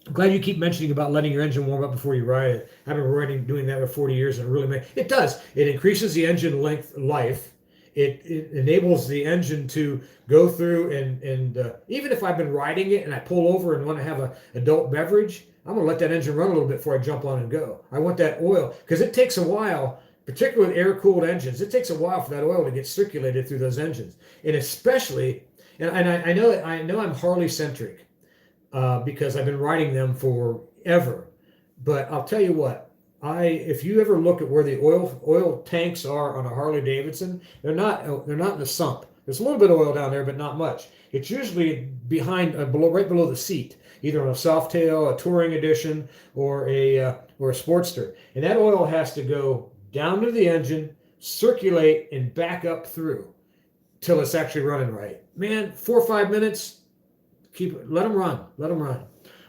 I'm glad you keep mentioning about letting your engine warm up before you ride it. I've been doing that for 40 years, and it does. It increases the engine life. It enables the engine to go through and even if I've been riding it and I pull over and want to have an adult beverage, I'm going to let that engine run a little bit before I jump on and go. I want that oil, because it takes a while, particularly with air-cooled engines, it takes a while for that oil to get circulated through those engines. And especially, and I know I'm Harley-centric, because I've been riding them forever. But I'll tell you what, if you ever look at where the oil tanks are on a Harley Davidson, they're not in the sump. There's a little bit of oil down there, but not much. It's usually behind, right below the seat, either on a Softail, a Touring Edition, or a Sportster. And that oil has to go down to the engine, circulate, and back up through till it's actually running right. Man, 4 or 5 minutes. Let them run.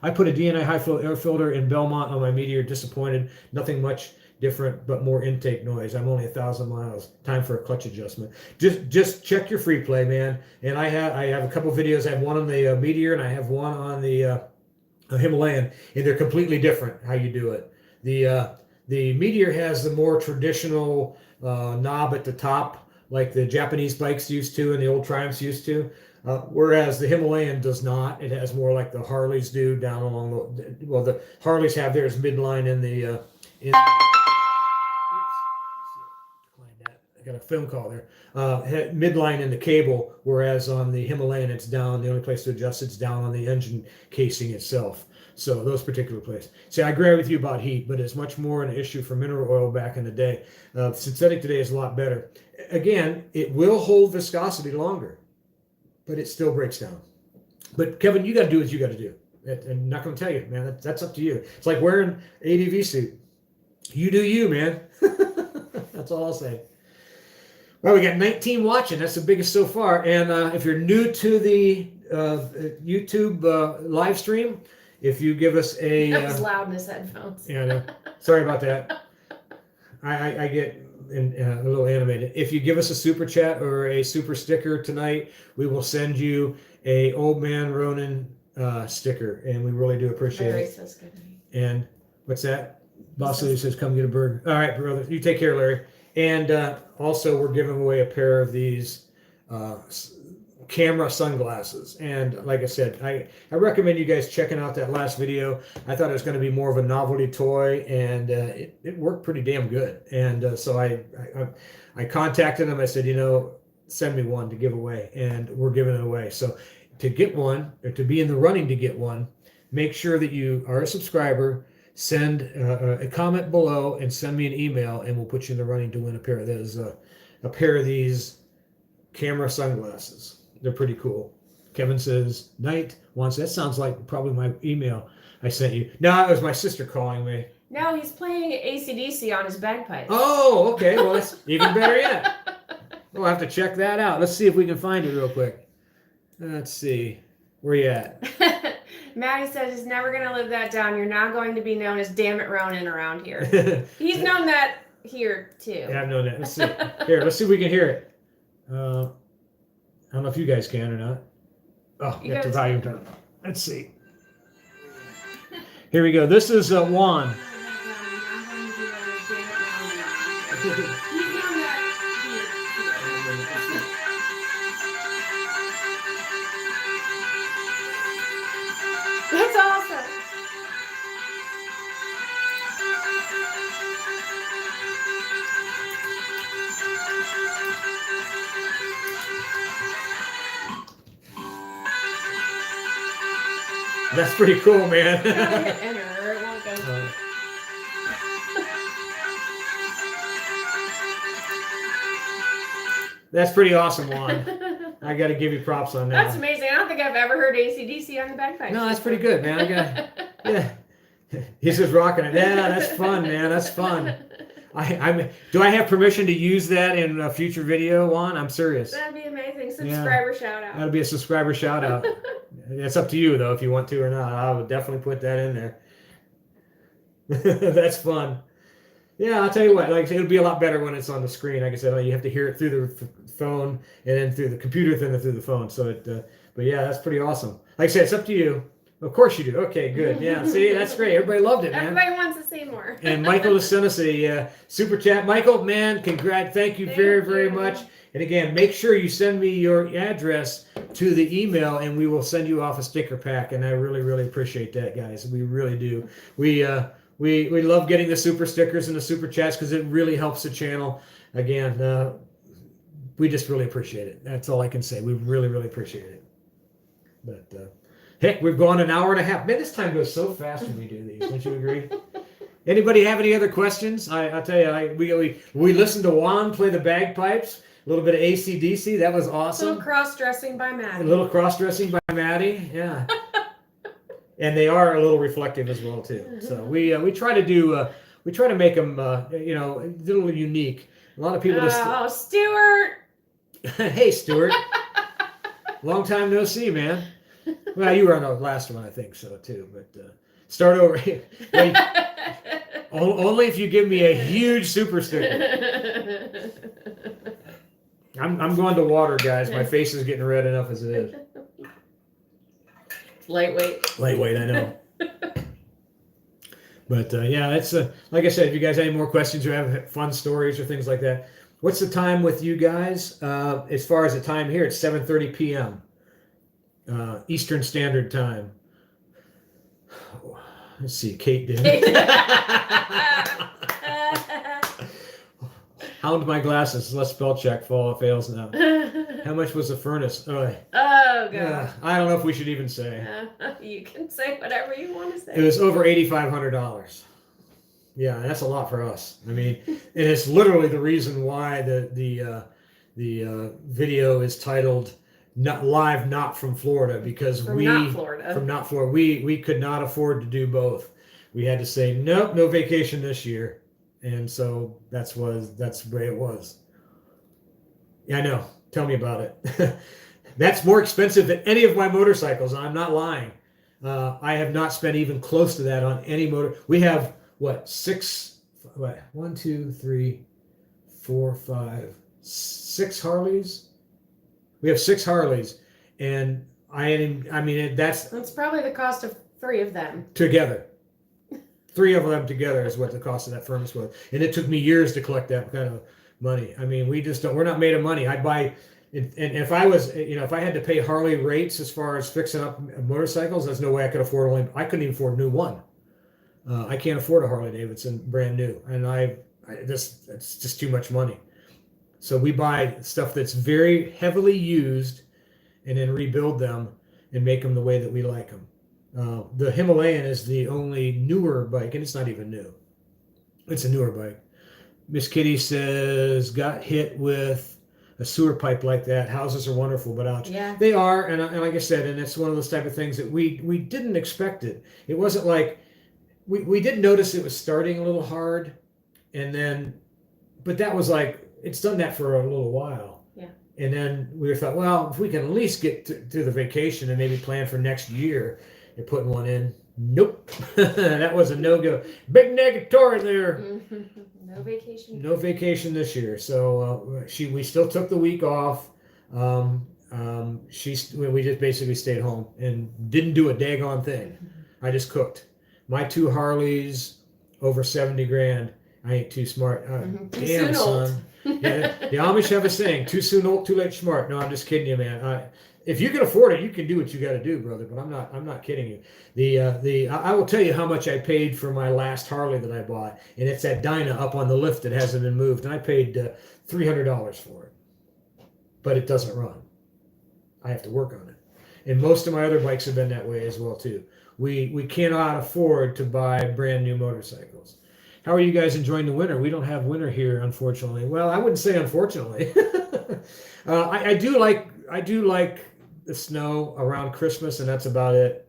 I put a DNI high flow air filter in Belmont on my Meteor. Disappointed. Nothing much different, but more intake noise. I'm only 1,000 miles. Time for a clutch adjustment. Just check your free play, man. And I have a couple videos. I have one on the Meteor, and I have one on the Himalayan, and they're completely different how you do it. The Meteor has the more traditional knob at the top, like the Japanese bikes used to and the old Triumphs used to. Whereas the Himalayan does not. It has more like the Harleys do down along the Harleys have theirs midline in the I got a phone call there. Midline in the cable, whereas on the Himalayan it's down. The only place to adjust it's down on the engine casing itself. So those particular places. See, I agree with you about heat, but it's much more an issue for mineral oil back in the day. Synthetic today is a lot better. Again, it will hold viscosity longer, but it still breaks down. But Kevin, you got to do what you got to do. I'm not going to tell you, man. That's up to you. It's like wearing an ADV suit. You do you, man. That's all I'll say. Well, we got 19 watching. That's the biggest so far. And if you're new to the YouTube live stream, if you give us a... That was loud in his headphones. Yeah, no. Sorry about that. I get a little animated. If you give us a super chat or a super sticker tonight, we will send you a old Man Ronin sticker, and we really do appreciate Larry it. says good night. And what's that? Boss Lady says, "Come get a burger." All right, brother. You take care, Larry. And also, we're giving away a pair of these camera sunglasses. And like I said, I recommend you guys checking out that last video. I thought it was going to be more of a novelty toy, and it worked pretty damn good. And so I contacted them. I said, send me one to give away, and we're giving it away. So to get one, or to be in the running to get one, make sure that you are a subscriber. Send a comment below and send me an email, and we'll put you in the running to win a pair of those, a pair of these camera sunglasses. They're pretty cool. Kevin says, night. Once that sounds like probably my email I sent you. No, it was my sister calling me. No, he's playing AC/DC on his bagpipes. Oh, okay. Well, that's even better yet. We'll have to check that out. Let's see if we can find it real quick. Let's see. Where you at? Maddie says he's never going to live that down. You're not going to be known as Damn It Ronin around here. He's known that here, too. Yeah, I've known that. Let's see. Here, let's see if we can hear it. I don't know if you guys can or not. Oh, you have to volume turn. Let's see. Here we go. This is Juan. That's awesome. That's pretty cool, man. That's pretty awesome, Juan. I got to give you props on that. That's amazing. I don't think I've ever heard AC/DC on the bagpipes. No, that's pretty good, man. Yeah. He's just rocking it. Yeah, that's fun, man. That's fun. Do I have permission to use that in a future video, Juan? I'm serious. That'd be amazing. Subscriber shout out. That'll be a subscriber shout out. It's up to you, though, if you want to or not. I would definitely put that in there. That's fun. Yeah, I'll tell you what. Like, it'll be a lot better when it's on the screen. Like I said, you have to hear it through the phone and then through the computer, then through the phone. So, but yeah, that's pretty awesome. Like I said, it's up to you. Of course you do. Okay, good. Yeah, see, that's great. Everybody loved it, man. Everybody wants to see more. And Michael sent us a super chat. Michael, man, congrats. Thank you very much. And again, make sure you send me your address to the email, and we will send you off a sticker pack. And I really appreciate that, guys. We really do. We love getting the super stickers and the super chats because it really helps the channel. Again, we just really appreciate it. That's all I can say. We really appreciate it. But heck, we've gone an hour and a half. Man, this time goes so fast when we do these. Don't you agree? Anybody have any other questions? I'll tell you, we listened to Juan play the bagpipes. A little bit of AC/DC. That was awesome. A little cross-dressing by Maddie. A little cross-dressing by Maddie. Yeah. And they are a little reflective as well too. So we try to make them a little unique. A lot of people just. Stuart. Hey, Stuart. Long time no see, man. Well, you were on the last one, I think so too. But start over. Only if you give me a huge super sticker. I'm going to water, guys. My face is getting red enough as it is. Lightweight, I know. But yeah, that's like I said. If you guys have any more questions or have fun stories or things like that, what's the time with you guys? As far as the time here, it's 7:30 p.m. Eastern Standard Time. Let's see, Kate did. Hound my glasses. Let's spell check. Fails now. How much was the furnace? Oh God. I don't know if we should even say. You can say whatever you want to say. It was over $8,500. Yeah, that's a lot for us. I mean, and it's literally the reason why the video is titled "Not Live, Not from Florida," because from not Florida, we could not afford to do both. We had to say nope, no vacation this year. And so that's the way it was. Yeah, I know. Tell me about it. That's more expensive than any of my motorcycles. I'm not lying. I have not spent even close to that on any motor. We have 1, 2, 3, 4, 5, 6 Harleys. We have 6 Harleys, and that's probably the cost of 3 of them together. 3 of them together is what the cost of that furnace was, and it took me years to collect that kind of money. I mean, we just don't. We're not made of money. I'd buy, and if I was, if I had to pay Harley rates as far as fixing up motorcycles, there's no way I could afford. I couldn't even afford a new one. I can't afford a Harley Davidson brand new, and it's just too much money. So we buy stuff that's very heavily used, and then rebuild them and make them the way that we like them. The Himalayan is the only newer bike, and it's not even new. It's a newer bike. Miss Kitty says, got hit with a sewer pipe like that. Houses are wonderful, but ouch. Yeah. They are, and like I said, and it's one of those type of things that we didn't expect it. It wasn't like, we did notice it was starting a little hard, but that was like, it's done that for a little while. Yeah. And then we thought, well, if we can at least get to the vacation and maybe plan for next year, you're putting one in. Nope. That was a no-go. Big negatory there. No vacation. No vacation this year. So we still took the week off. We just basically stayed home and didn't do a daggone thing. I just cooked. My 2 Harleys, over 70 grand. I ain't too smart. Damn, son. Yeah, the Amish have a saying, too soon old, too late smart. No, I'm just kidding you, man. If you can afford it, you can do what you got to do, brother. But I'm not kidding you. I will tell you how much I paid for my last Harley that I bought, and it's that Dyna up on the lift that hasn't been moved, and I paid $300 for it. But it doesn't run. I have to work on it, and most of my other bikes have been that way as well too. We cannot afford to buy brand new motorcycles. How are you guys enjoying the winter? We don't have winter here, unfortunately. Well, I wouldn't say unfortunately. I do like the snow around Christmas, and that's about it.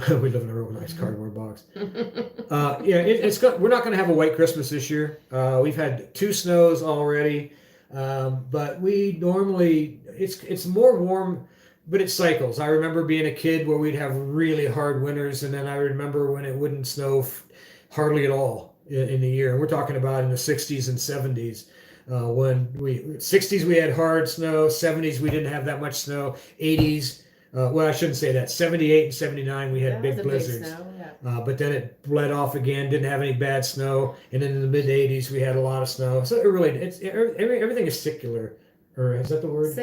We live in a real nice cardboard box. We're not going to have a white Christmas this year. We've had 2 snows already, but we normally it's more warm. But it cycles. I remember being a kid where we'd have really hard winters, and then I remember when it wouldn't snow hardly at all in the year. And we're talking about in the 60s and 70s. 60s we had hard snow, 70s we didn't have that much snow, 80s, well, I shouldn't say that, 78 and 79 we had big blizzards. Big snow, yeah. But then it bled off again, didn't have any bad snow, and then in the mid 80s we had a lot of snow. So everything is secular, or is that the word?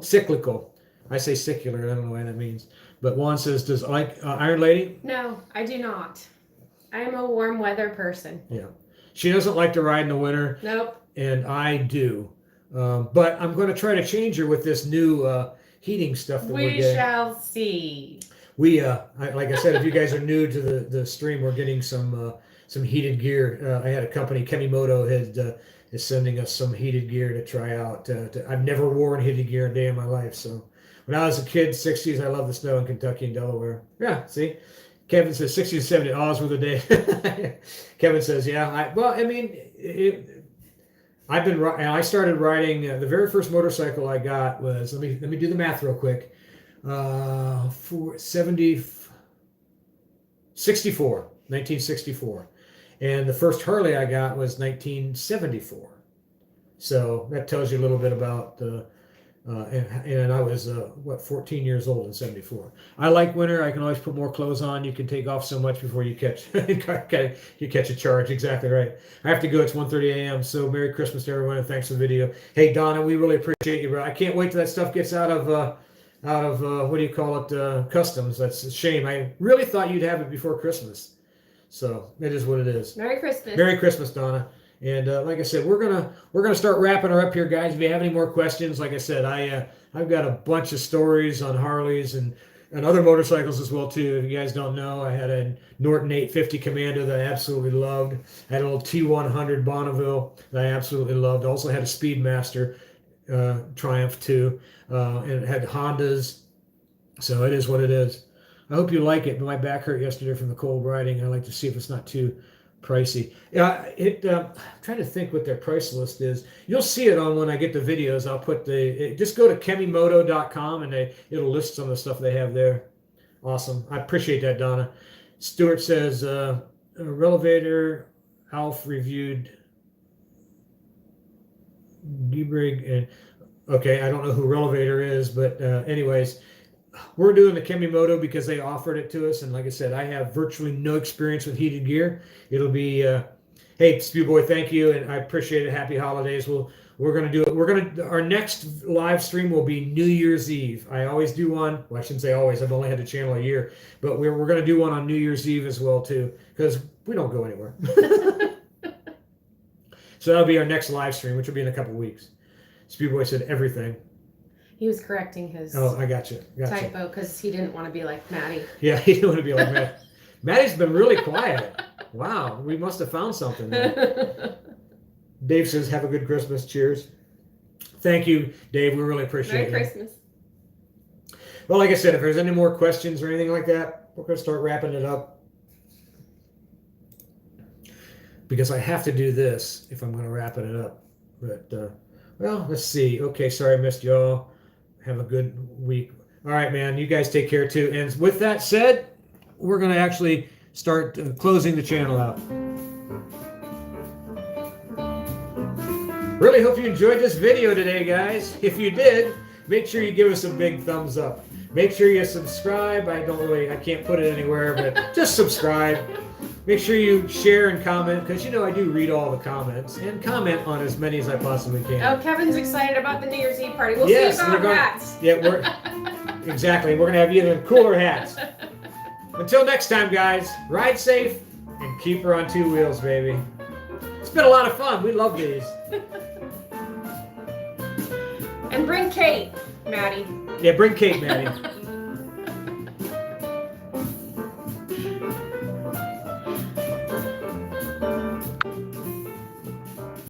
Cyclical. I say secular, I don't know what that means. But Juan says, does Iron Lady? No, I do not. I am a warm weather person. Yeah. She doesn't like to ride in the winter. Nope. And I do. But I'm going to try to change her with this new heating stuff that we're getting. We shall see. Like I said, if you guys are new to the stream, we're getting some heated gear. I had a company, Kemimoto, is sending us some heated gear to try out. I've never worn heated gear a day in my life, so. When I was a kid, 60s, I loved the snow in Kentucky and Delaware. Yeah, see? Kevin says 60 to 70 Oz worth a day. Kevin says, yeah. I started riding, the very first motorcycle I got was, let me do the math real quick, 1964. And the first Harley I got was 1974. So that tells you a little bit about and I was 14 years old in 74. I like winter. I can always put more clothes on. You can take off so much before you catch a charge. Exactly right. I have to go. It's 1:30 a.m. So Merry Christmas to everyone, and thanks for the video. Hey Donna, we really appreciate you, bro. I can't wait till that stuff gets out of what do you call it, customs. That's a shame. I really thought you'd have it before Christmas. So it is what it is. Merry Christmas. Merry Christmas, Donna. And like I said, we're gonna start wrapping her up here, guys. If you have any more questions, like I said, I've got a bunch of stories on Harleys and other motorcycles as well too. If you guys don't know, I had a Norton 850 Commando that I absolutely loved. I had a little T100 Bonneville that I absolutely loved. I also had a Speedmaster Triumph too, and it had Hondas. So it is what it is. I hope you like it. My back hurt yesterday from the cold riding. I like to see if it's not too pricey. I'm trying to think what their price list is. You'll see it on when I get the videos. I'll put just go to kemimoto.com and it'll list some of the stuff they have there. Awesome. I appreciate that, Donna. Stuart says, Relevator Alf reviewed Debrig and okay, I don't know who Relevator is, but anyways, we're doing the Hemi Moto because they offered it to us, and like I said, I have virtually no experience with heated gear. It'll be hey, Spew Boy, thank you, and I appreciate it. Happy holidays. We're gonna do it. Our next live stream will be New Year's Eve. I always do one. Well, I shouldn't say always. I've only had the channel a year, but we're gonna do one on New Year's Eve as well too, because we don't go anywhere. So that'll be our next live stream, which will be in a couple weeks. Spew Boy said everything. He was correcting his I got you. typo because he didn't want to be like Maddie. Yeah, he didn't want to be like Maddie. Maddie's been really quiet. Wow, we must have found something there. Dave says, have a good Christmas. Cheers. Thank you, Dave. We really appreciate it. Merry Christmas. Well, like I said, if there's any more questions or anything like that, we're going to start wrapping it up. Because I have to do this if I'm going to wrap it up. But, well, let's see. Okay, sorry I missed y'all. Have a good week. All right, man. You guys take care, too. And with that said, we're going to actually start closing the channel out. Really hope you enjoyed this video today, guys. If you did, make sure you give us a big thumbs up. Make sure you subscribe. I can't put it anywhere, but just subscribe. Make sure you share and comment, because you know I do read all the comments and comment on as many as I possibly can. Oh, Kevin's excited about the New Year's Eve party. We'll see about hats. Yeah, exactly. We're gonna have even cooler hats. Until next time, guys, ride safe and keep her on two wheels, baby. It's been a lot of fun. We love these. And bring Kate, Maddie. Yeah, bring Kate, Maddie.